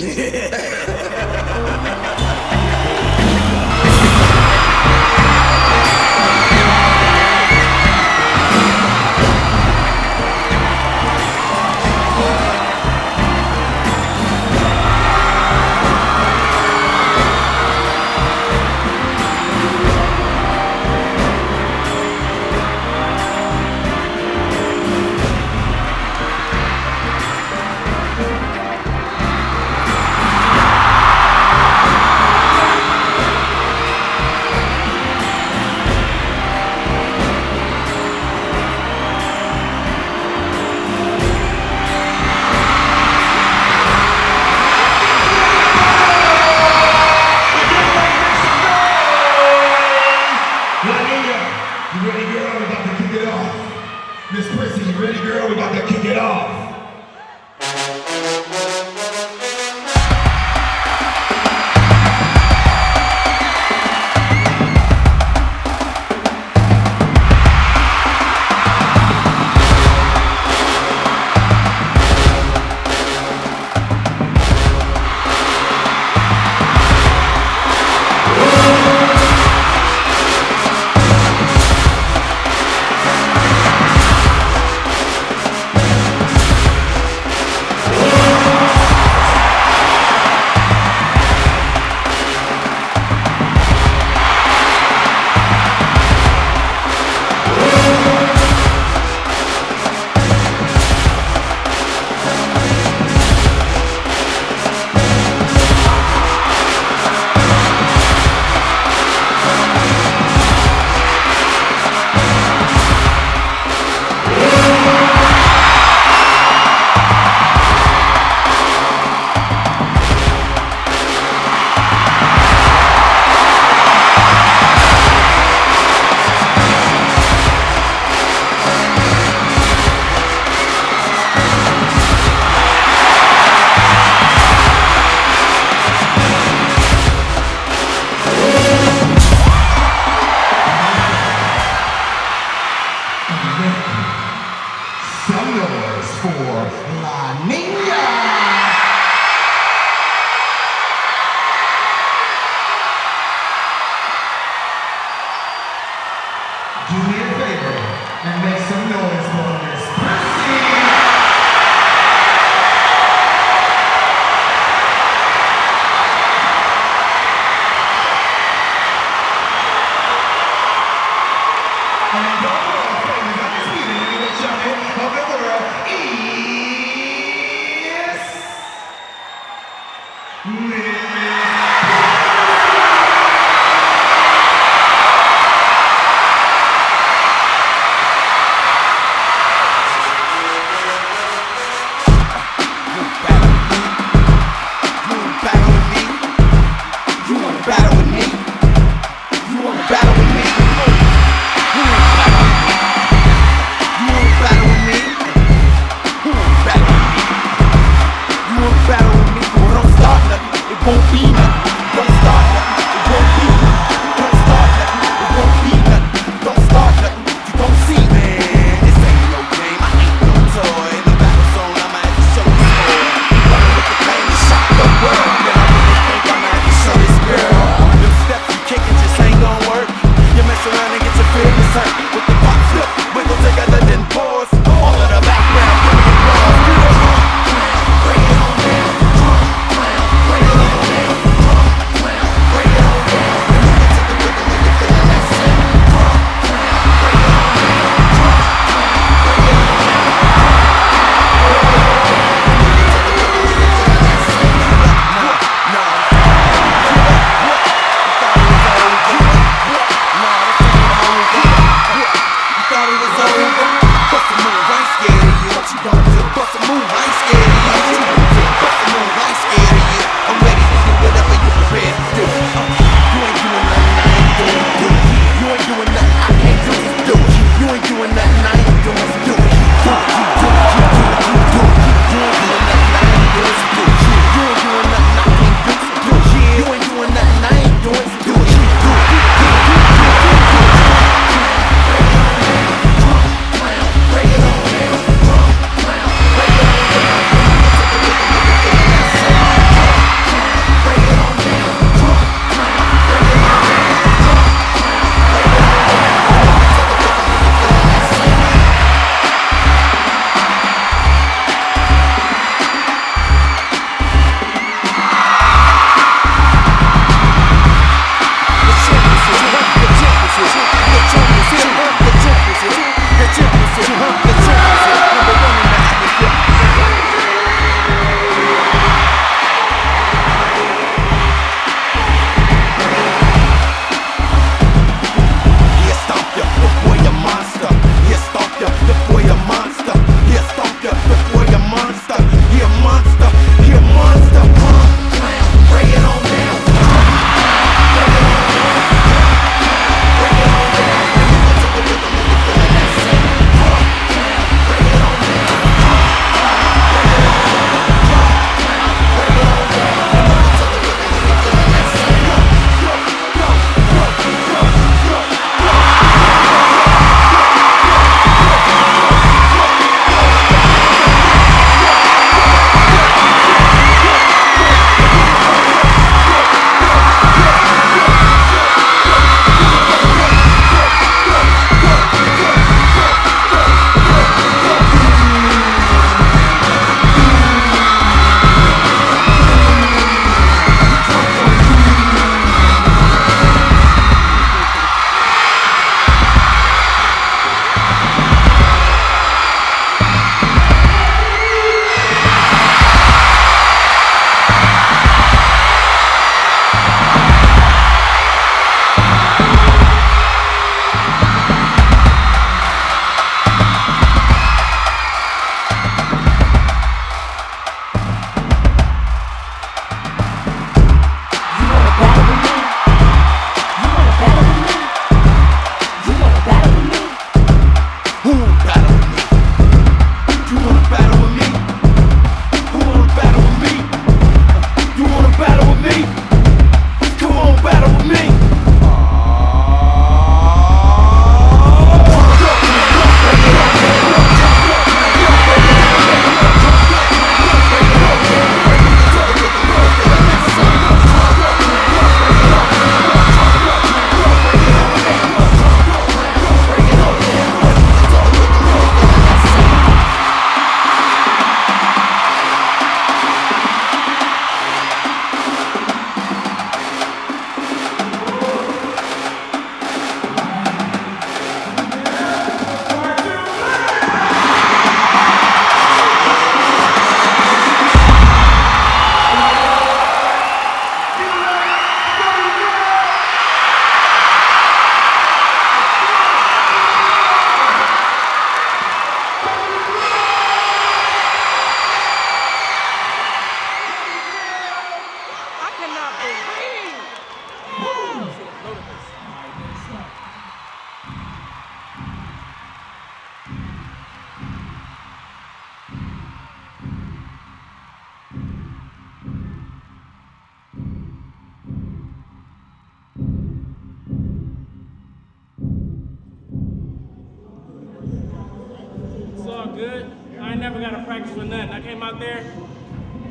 good. I ain't never got to practice for nothing. I came out there,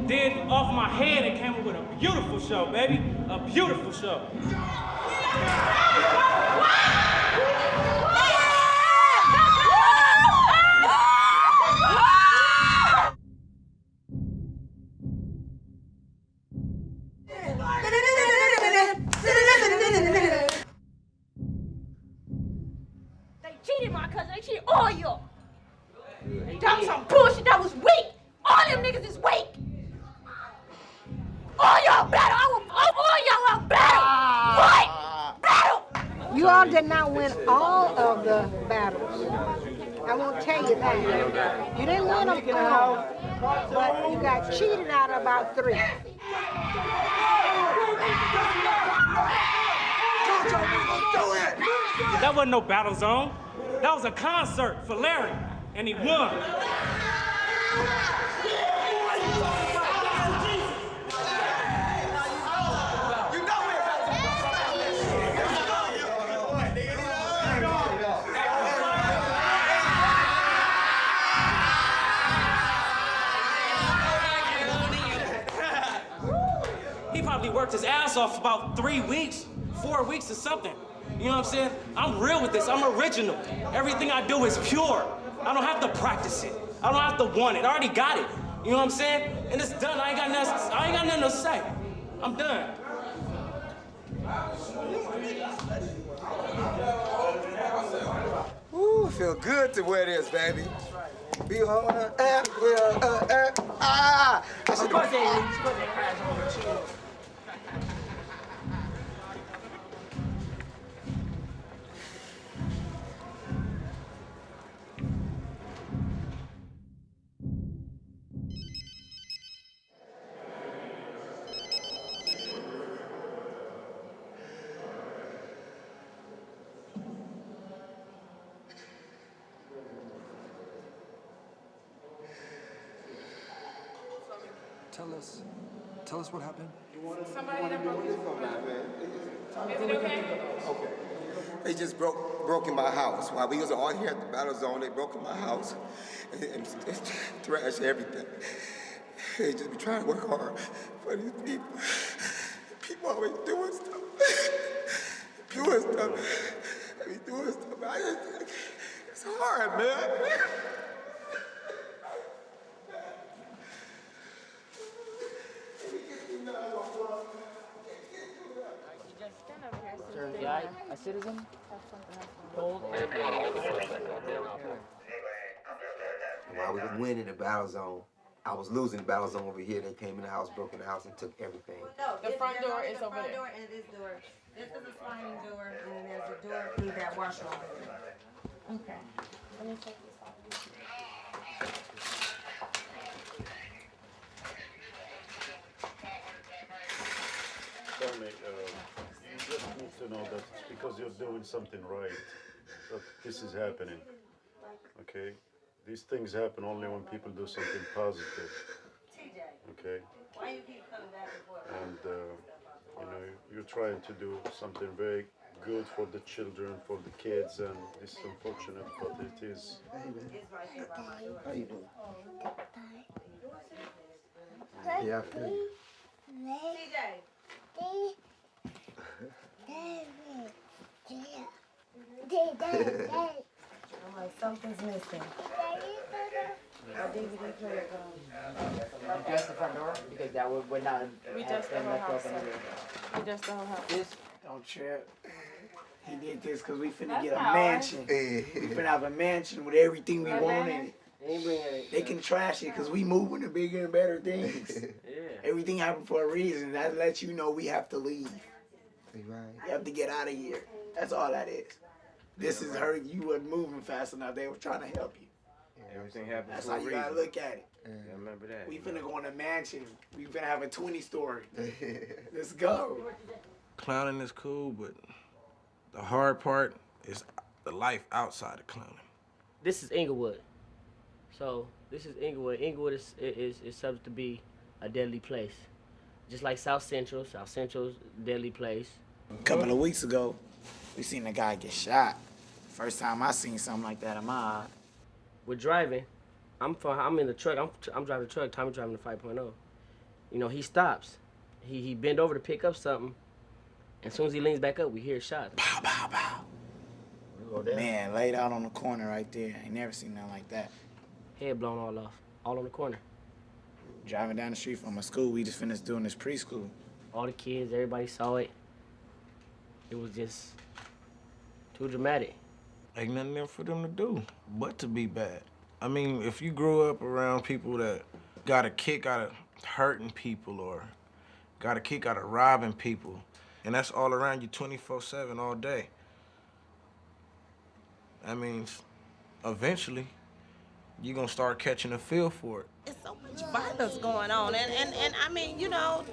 did off my head, and came up with a beautiful show, baby. A beautiful show. They cheated my cousin. They cheated all y'all. That was some bullshit. That was weak. All them niggas is weak. All y'all better. All y'all are better. Fight. Battle. You all did not win all of the battles. I won't tell you that. You didn't win them all, but you got cheated out of about 3. That wasn't no battle zone. That was a concert for Larry, and he won. He probably worked his ass off for about 3 weeks, 4 weeks or something. You know what I'm saying? I'm real with this. I'm original. Everything I do is pure. I don't have to practice it. I don't have to want it. I already got it. You know what I'm saying? And it's done. I ain't got nothing to say. I'm done. Ooh, feel good to wear this, baby. Be on I should Tell us what happened. Somebody that broke his phone. Is it okay? Okay. They just broke in my house. While we was all here at the battle zone, they broke in my house and trashed everything. They just be trying to work hard for these people. People always doing stuff. They be doing stuff. It's hard, man. Sir, yeah, a citizen? While we was winning the battle zone, I was losing the battle zone over here. They came in the house, broke in the house, and took everything. No, The front door is the over front there. door and this door. This is a sliding door, and then there's a door through that washroom. Okay. Let me take this off. Tell me, you just need to know that it's because you're doing something right that this is happening. Okay? These things happen only when people do something positive. Okay? Why you keep coming back and forth? And you know, you're trying to do something very good for the children, for the kids, and it's unfortunate, but it is. How you doing? Yeah, I feel you. I'm like, something's missing. Our DVD player gone. You dress the front door? Because that would not We have just the been whole left house. open anyway. We just the whole house. This, Don't trip. He did this because we finna get a not mansion. We finna have a mansion with everything we want in it. They can trash it because we moving to bigger and better things. Everything happened for a reason. That lets you know we have to leave. You have to get out of here. That's all that is. This is her. You wasn't moving fast enough. They were trying to help you. Everything happens That's for how a you reason. gotta look at it. Yeah, remember that. We finna go in a mansion. We finna have a 20-story. Let's go. Clowning is cool, but the hard part is the life outside of clowning. This is Inglewood. So this is Inglewood. Inglewood is subject to be a deadly place. Just like South Central. South Central's a deadly place. A couple of weeks ago, we seen a guy get shot. First time I seen something like that in my eye. We're driving, I'm in the truck. I'm driving the truck. Tommy driving the 5.0. You know, he stops. He bend over to pick up something. And as soon as he leans back up, we hear shots. Pow, pow, pow. Man, laid out on the corner right there. I ain't never seen nothing like that. Head blown all off, all on the corner. Driving down the street from a school, we just finished doing this preschool. All the kids, everybody saw it. It was just too dramatic. Ain't nothing there for them to do but to be bad. I mean, if you grew up around people that got a kick out of hurting people or got a kick out of robbing people, and that's all around you 24/7 all day, I mean, eventually, you're gonna start catching a feel for it. It's so much violence going on, and I mean, you know,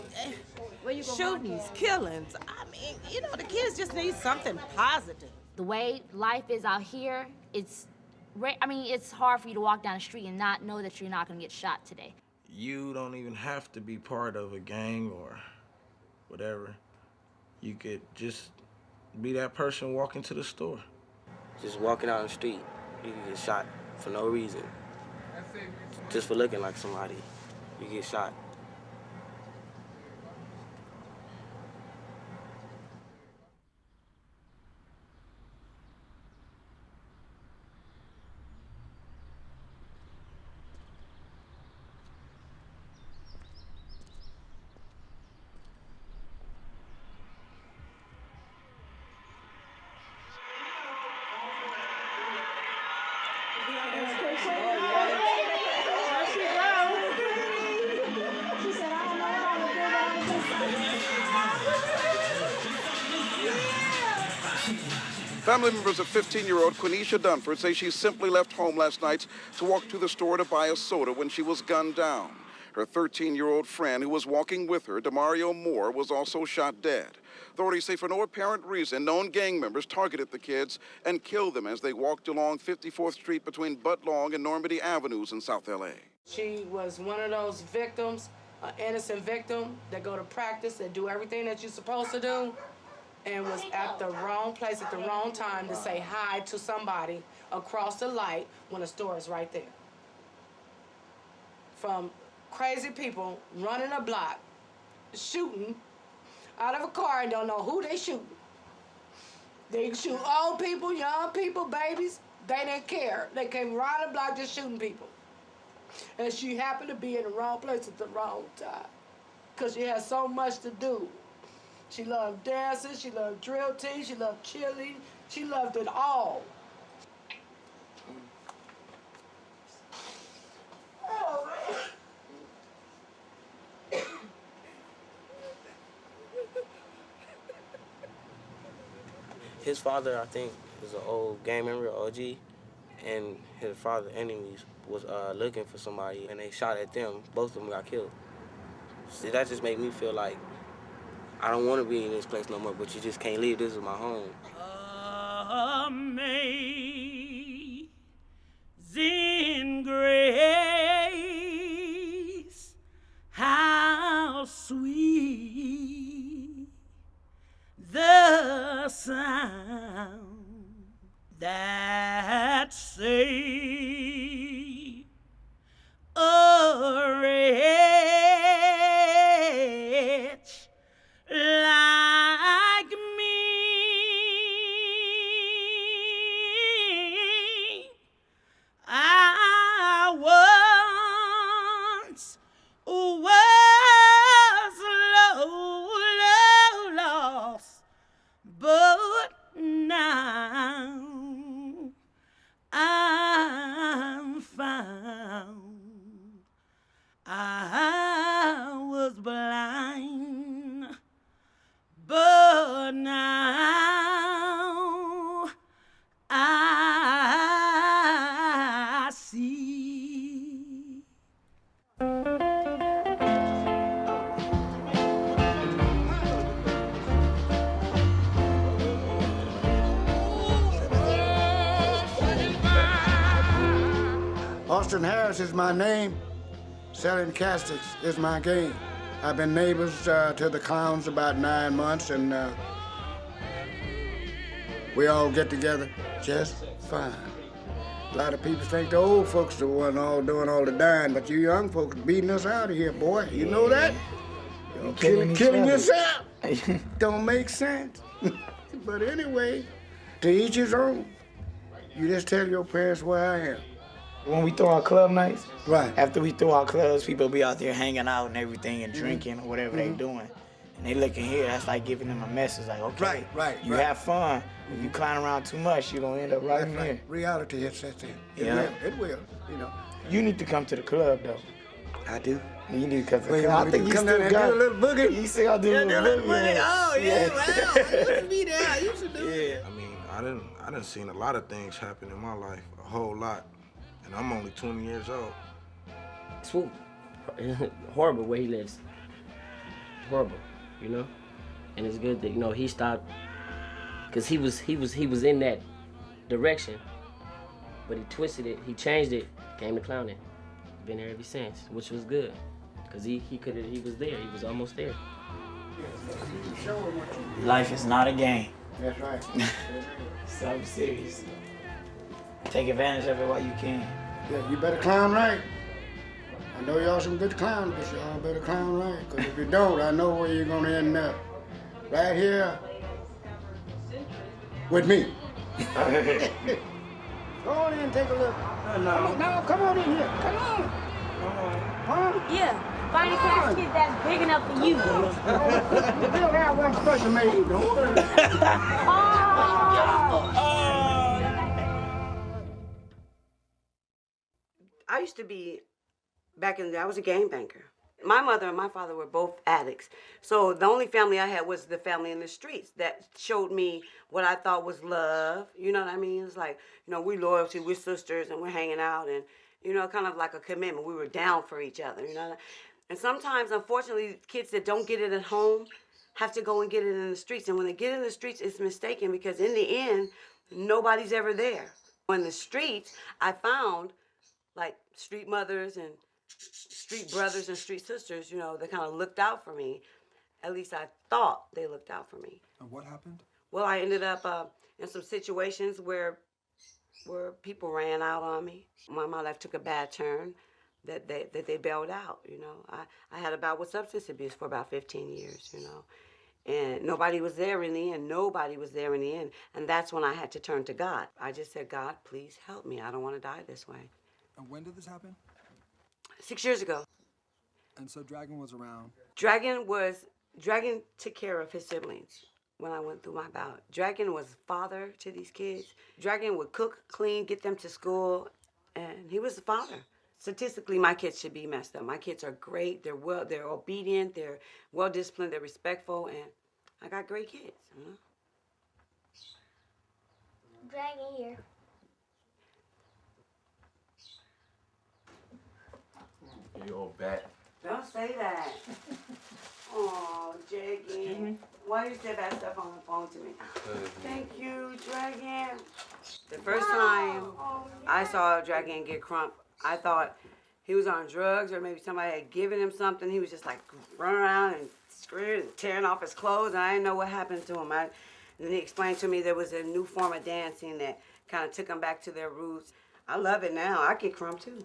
shootings, killings. I mean, you know, the kids just need something positive. The way life is out here, it's hard for you to walk down the street and not know that you're not gonna get shot today. You don't even have to be part of a gang or whatever. You could just be that person walking to the store. Just walking out on the street, you can get shot for no reason. Just for looking like somebody, you get shot. Family members of 15-year-old Quenisha Dunford say she simply left home last night to walk to the store to buy a soda when she was gunned down. Her 13-year-old friend who was walking with her, Demario Moore, was also shot dead. Authorities say for no apparent reason, known gang members targeted the kids and killed them as they walked along 54th Street between Budlong and Normandy Avenues in South L.A. She was one of those victims, an innocent victim that go to practice, that do everything that you're supposed to do, and was at the wrong place at the wrong time to say hi to somebody across the light when the store is right there. From crazy people running a block, shooting out of a car and don't know who they shooting. They shoot old people, young people, babies. They didn't care. They came right the block just shooting people. And she happened to be in the wrong place at the wrong time because she had so much to do. She loved dancing, she loved drill team, she loved cheerleading, she loved it all. His father, I think, is an old gang member, OG, and his father's enemies was looking for somebody, and they shot at them. Both of them got killed. See, that just made me feel like I don't want to be in this place no more, but you just can't leave. This is my home. Amazing grace, how sweet the sound that saved a wretch like me. I once was lost, but now I'm found. I was blind, but now I see. Austin Harris is my name. Selling castics is my game. I've been neighbors to the clowns about 9 months, and we all get together just fine. A lot of people think the old folks the one all doing all the dying, but you young folks beating us out of here, boy. You know that? You're killing yourself. Don't make sense. But anyway, to each his own. You just tell your parents where I am. When we throw our club nights, right? After we throw our clubs, people be out there hanging out and everything and drinking or whatever they doing. And they looking here, that's like giving them a message like, okay, you have fun. If you clown around too much, you're gonna end up right in here. Reality hits that in. It will, you know. You need to come to the club though. I do. You need to come to the Well, club. I think you come still down got and do a little boogie. You still got to do a little boogie. Oh, yeah, well, I used to be there. I used to do it. I mean, I done seen a lot of things happen in my life, a whole lot, and I'm only 20 years old. Swoop, horrible where he lives. Horrible, you know. And it's good that he stopped, cause he was in that direction, but he twisted it, he changed it, came to clowning. Been there ever since, which was good, cause he was there, he was almost there. Life is not a game. That's right. So serious. Take advantage of it while you can. Yeah, you better clown right. I know y'all some good clowns, but y'all better clown right. Because if you don't, I know where you're gonna end up. Right here with me. Go on in and take a look. No, come on in here. Come on. Huh? Yeah. Find a casket that's big enough for you. We'll have one special made, don't worry. I used to be, back in the day, I was a game banker. My mother and my father were both addicts. So the only family I had was the family in the streets that showed me what I thought was love. You know what I mean? It's like, we're loyalty, we're sisters, and we're hanging out, and, kind of like a commitment. We were down for each other, And sometimes, unfortunately, kids that don't get it at home have to go and get it in the streets. And when they get in the streets, it's mistaken because in the end, nobody's ever there. In the streets, I found, like, street mothers and street brothers and street sisters, they kind of looked out for me. At least I thought they looked out for me. And what happened? Well, I ended up in some situations where people ran out on me. My life took a bad turn that they bailed out, I had a bout with substance abuse for about 15 years, And nobody was there in the end. Nobody was there in the end. And that's when I had to turn to God. I just said, God, please help me. I don't want to die this way. And when did this happen? 6 years ago. And so Dragon was around? Dragon took care of his siblings when I went through my bout. Dragon was father to these kids. Dragon would cook, clean, get them to school, and he was the father. Statistically, my kids should be messed up. My kids are great. They're obedient, they're well-disciplined, they're respectful, and I got great kids, Dragon here. You old bat. Don't say that. Oh, Dragon. Why you say bad stuff on the phone to me? Thank you, Dragon. The first time I saw Dragon get crump, I thought he was on drugs or maybe somebody had given him something. He was just like running around and screaming and tearing off his clothes, and I didn't know what happened to him. And he explained to me there was a new form of dancing that kind of took them back to their roots. I love it now. I get crump too.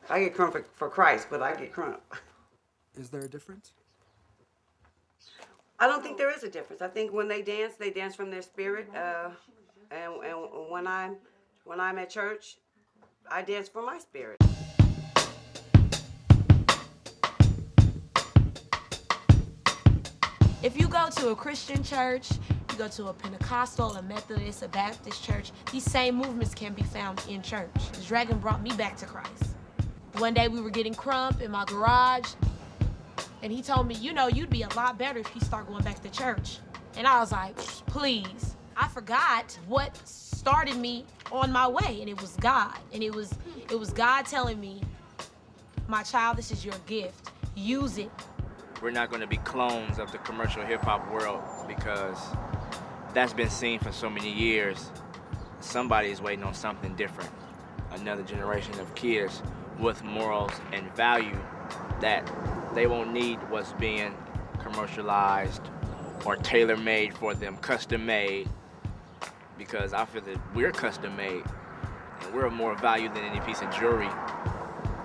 I get crump for Christ, but I get crump. Is there a difference? I don't think there is a difference. I think when they dance from their spirit. And when I'm at church, I dance for my spirit. If you go to a Christian church, you go to a Pentecostal, a Methodist, a Baptist church, these same movements can be found in church. Dragon brought me back to Christ. One day we were getting crump in my garage, and he told me, you'd be a lot better if you start going back to church. And I was like, please. I forgot what started me on my way, and it was God. And it was God telling me, my child, this is your gift. Use it. We're not going to be clones of the commercial hip-hop world because that's been seen for so many years. Somebody is waiting on something different. Another generation of kids with morals and value that they won't need what's being commercialized or tailor-made for them, custom-made. because I feel that we're custom made and we're of more value than any piece of jewelry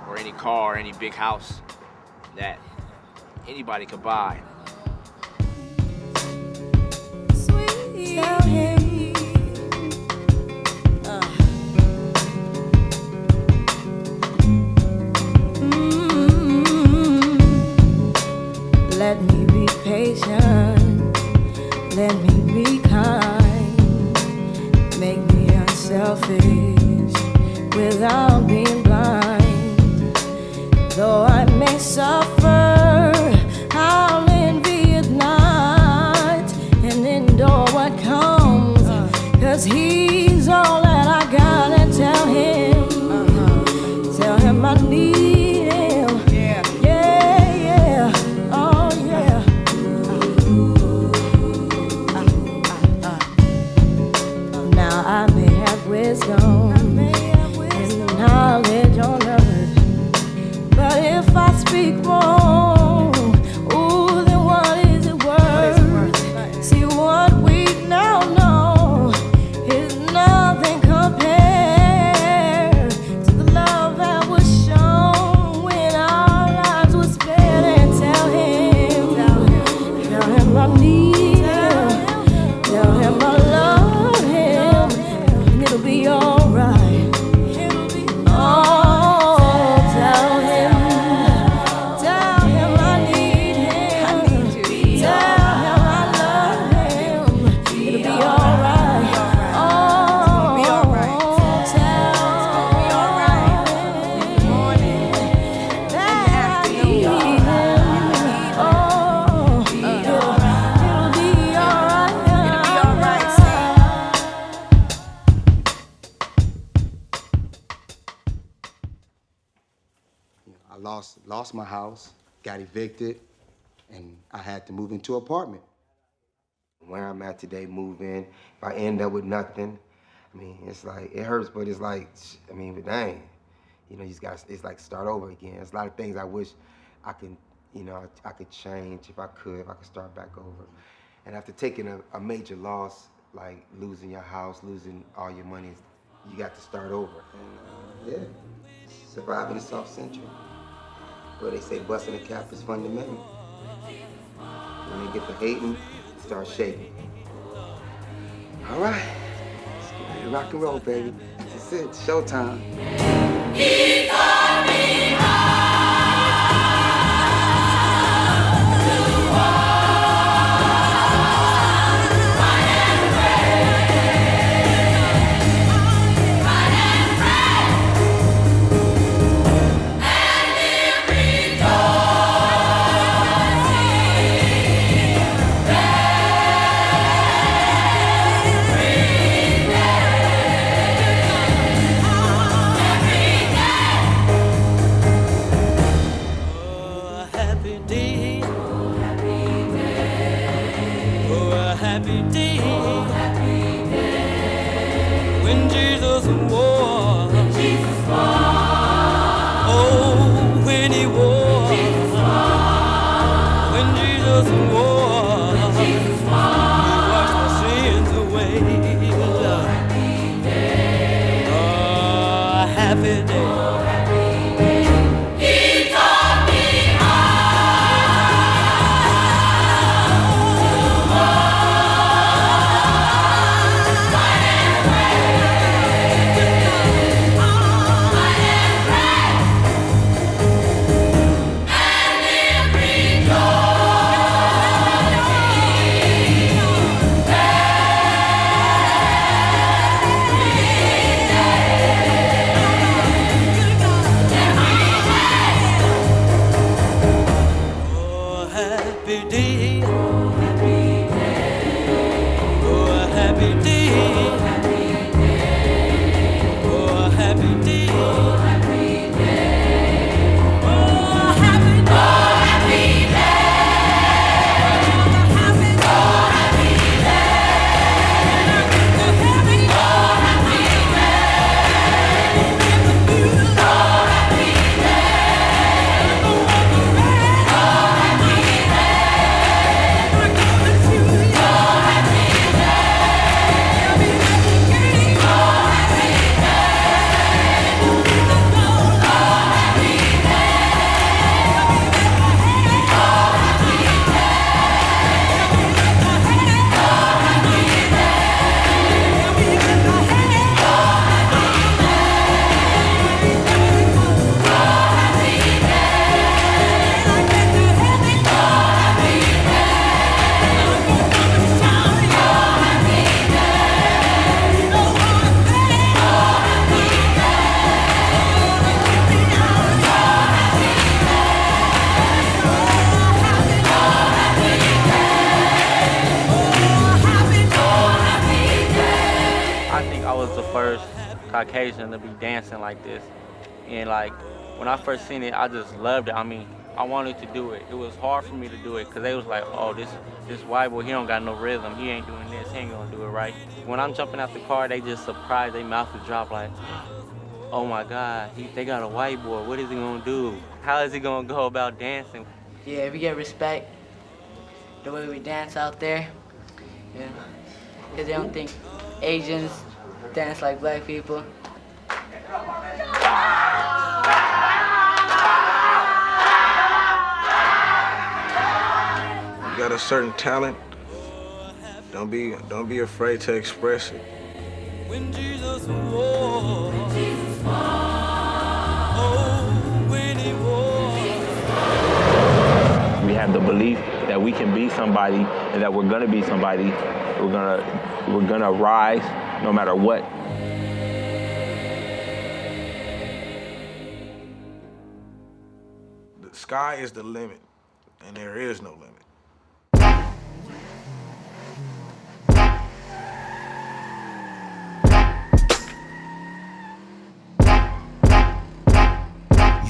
or any car or any big house that anybody could buy. Tell him. Let me be patient. Let me be kind. Make me unselfish without being blind. Though I may suffer, I'll envy at night and endure what comes. 'Cause he's all that I got, and tell him I need him. Yeah, yeah. Oh yeah. Now I may have wisdom and knowledge on earth, but if I speak wrong, ooh, then what is it worth? See, what we now know is nothing compared to the love that was shown when our lives were spared. And tell him I need him, tell him I love him, and it'll be alright. Oh, tell him I need him, tell him I love him, it'll be alright. Oh, tell him that I need him. Oh, it'll be alright. I lost my house, got evicted, and I had to move into an apartment. Where I'm at today, move in, if I end up with nothing, I mean, it's like, it hurts, but it's like, I mean, but dang, you know, you just got, it's like start over again. There's a lot of things I wish I could, you know, I could change if I could start back over. And after taking a major loss, like losing your house, losing all your money, you got to start over. And yeah, surviving in South Central. Well, they say busting a cap is fundamental. When they get to hating, start shaking. All right, let's get ready to rock and roll, baby. That's it, showtime. He taught me first Caucasian to be dancing like this. And like, when I first seen it, I just loved it. I mean, I wanted to do it. It was hard for me to do it because they was like, oh, this white boy, he don't got no rhythm. He ain't doing this, he ain't gonna do it right. When I'm jumping out the car, they just surprised, they mouth would drop like, oh my God, they got a white boy, what is he gonna do? How is he gonna go about dancing? Yeah, we get respect the way we dance out there. Yeah, because they don't think Asians dance like black people. You got a certain talent, don't be afraid to express it. When Jesus walked, oh, when he walked. We have the belief that we can be somebody and that we're gonna be somebody. We're gonna rise no matter what. The sky is the limit, and there is no limit.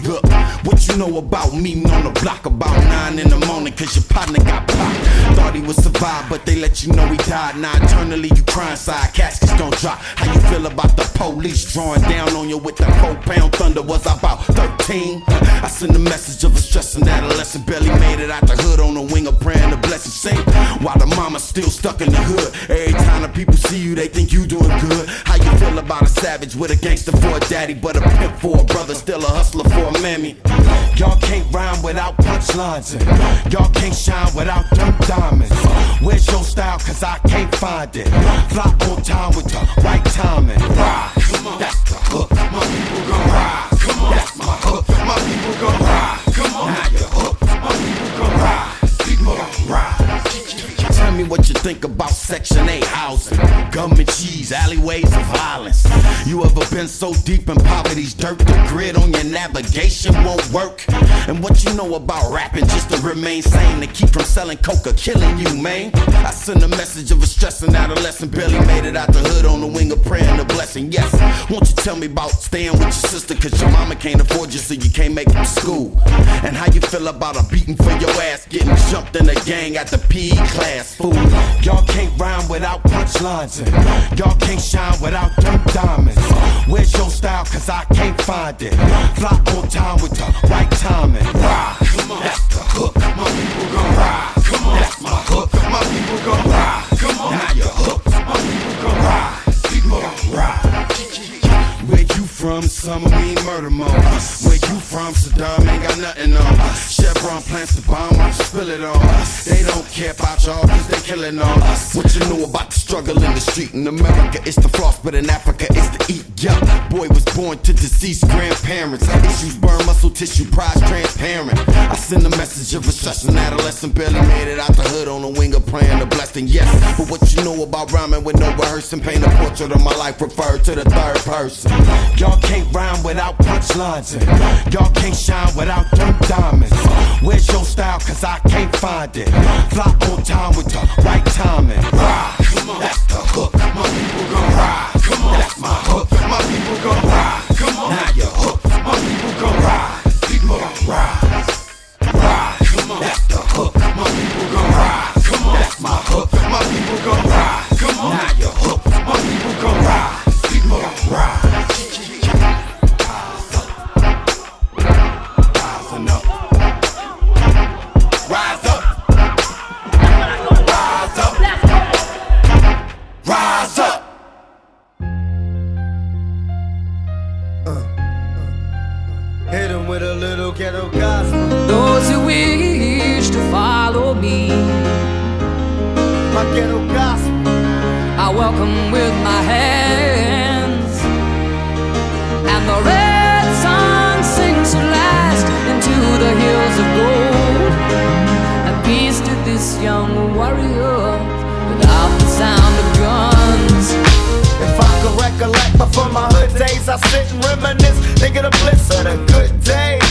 Look, what you know about me on the block about 9 in the morning, cause your partner got popped. Thought he would survive, but they let you know he died. Now eternally you crying side, caskets don't drop. How you feel about the police drawing down on you with that 4-pound thunder? Was I about 13? I send a message of a stressing adolescent, barely made it out the hood on the wing of praying the blessing saint. While the mama's still stuck in the hood. Every time the people see you, they think you doing good. How you feel about a savage with a gangster for a daddy, but a pimp for a brother, still a hustler for a mammy? Y'all can't rhyme without punchlines, and y'all can't shine without them diamonds. Where's your style? Cause I can't find it. Fly on time with the right timing. Ride, come on, that's the hook. My people gon' ride. Come on, that's my hook. My people gon' ride. Come on, now you're hooked. My people gon' ride. People gon' ride. Tell me what you think about Section 8 housing, gum and cheese, alleyways of violence. You ever been so deep in poverty's dirt, the grid on your navigation won't work? And what you know about rapping just to remain sane, to keep from selling coke or killing you, man? I send a message of a stressing adolescent, barely made it out the hood on the wing of praying the blessing. Yes, won't you tell me about staying with your sister, cause your mama can't afford you so you can't make it to school? And how you feel about a beating for your ass, getting jumped in a gang at the PE class, fool? Y'all can't rhyme without punchlines, and y'all can't shine without them diamonds. Where's your style? Cause I can't find it. Fly on time with the right timing. Ride, come on, that's the hook. My people gon' ride. Come on, that's my hook. My people gon' ride. Come on, now you're hooked. My people gon' ride. People gon' ride. Where you from? Some of me murder mode. Where you from? Saddam ain't got nothing on. Chevron plants the bomb, why you spill it on? They don't care about y'all cause they killing on us. What you know about the struggle in the street? In America it's the floss, but in Africa it's the eat. Yeah, boy was born to deceased grandparents. Issues burn muscle tissue, prize transparent. I send a message of a stressing adolescent, barely made it out the hood on the wing of praying the blessing. Yes, but what you know about rhyming with no rehearsing? Paint a portrait of my life referred to the third person. Y'all can't rhyme without punchlines, and y'all can't shine without them diamonds. Where's your style? Cause I can't find it. Fly on time with the right timing. Ride, come on, that's the hook. My people gon' ride. Come on, that's my hook. My people gon' ride. Come on, now you're hooked. My people gon' ride. People gon' ride. Ride, come on, that's the hook. My people gon' ride. Come on, that's my hook. My people gon' ride. Come on, now you're hooked. My people gon' ride. People gon' ride. Hit him with a little ghetto gospel. Those who wish to follow me, my ghetto gospel, I welcome with my hands. And the red sun sinks at last into the hills of gold. And peace to this young warrior without the sound of guns. If I could recollect before my hood days, I sit and reminisce, think of the bliss of the good days.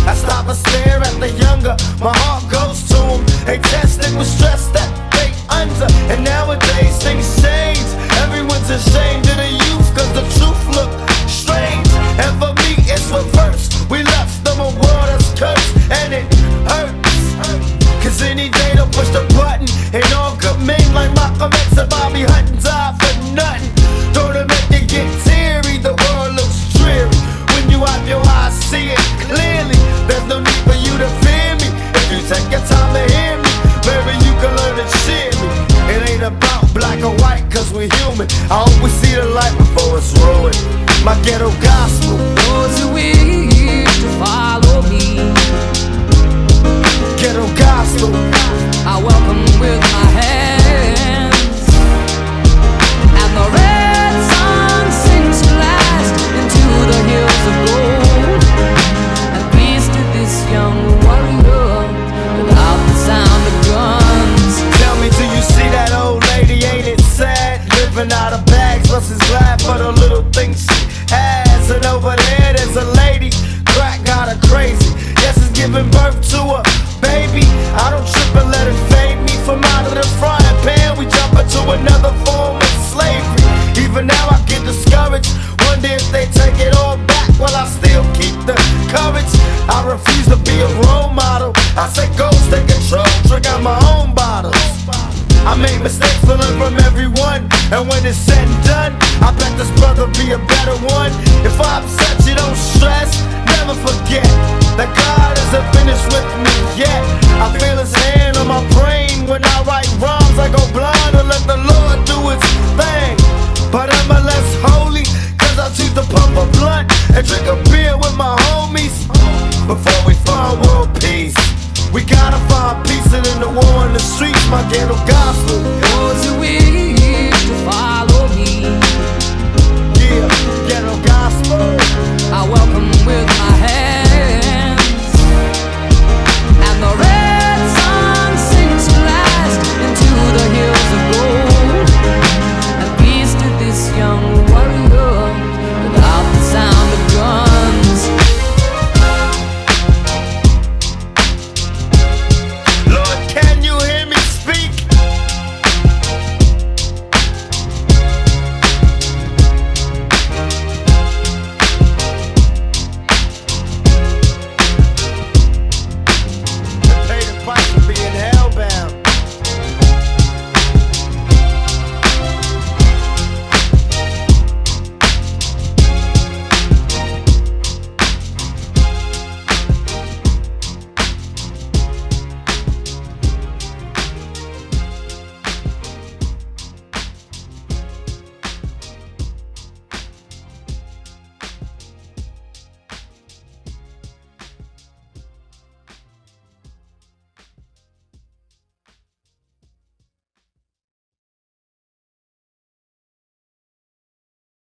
I stop and stare at the younger, my heart goes to them. They tested with stress that they under, and nowadays things change. Everyone's ashamed of the youth Malcolm X like Malcolm X and Bobby Hutton died for nothing. Don't it make you get teary? The world looks dreary when you have your eyes see it clearly. There's no need for you to fear me if you take your time to hear me. Maybe you can learn to cheer me. It ain't about black or white, cause we're human. I always see the light before it's ruined. My ghetto gospel. Those who wish to follow me, ghetto gospel, I welcome with my hands. And the red sun sinks to last into the hills of gold. And peace to this young warrior without the sound of guns. Tell me, do you see that old lady? Ain't it sad? Living out of bags, plus is glad for the little things she has. And over there, there's a lady, crack got her crazy. Yes, it's giving birth to a baby. I don't trip and let it fade me. From out of the frying pan, we jump into another form of slavery. Even now I get discouraged. Wonder if they take it all back. Will I still keep the courage? I refuse to be a role model. I say go, take control, drink out my own bottles. I made mistakes, but learn from everyone. And when it's said and done, I bet this brother be a better one. If I upset you, don't stress. Never forget that God isn't finished with me yet. I feel his hand on my brain. When I write rhymes, I go blind and let the Lord do his thing. But I'm a less holy, cause I choose to pump a blunt and drink a beer with my homies. Before we find world peace, we gotta find peace, and in the war in the streets, my ghetto gospel. Those who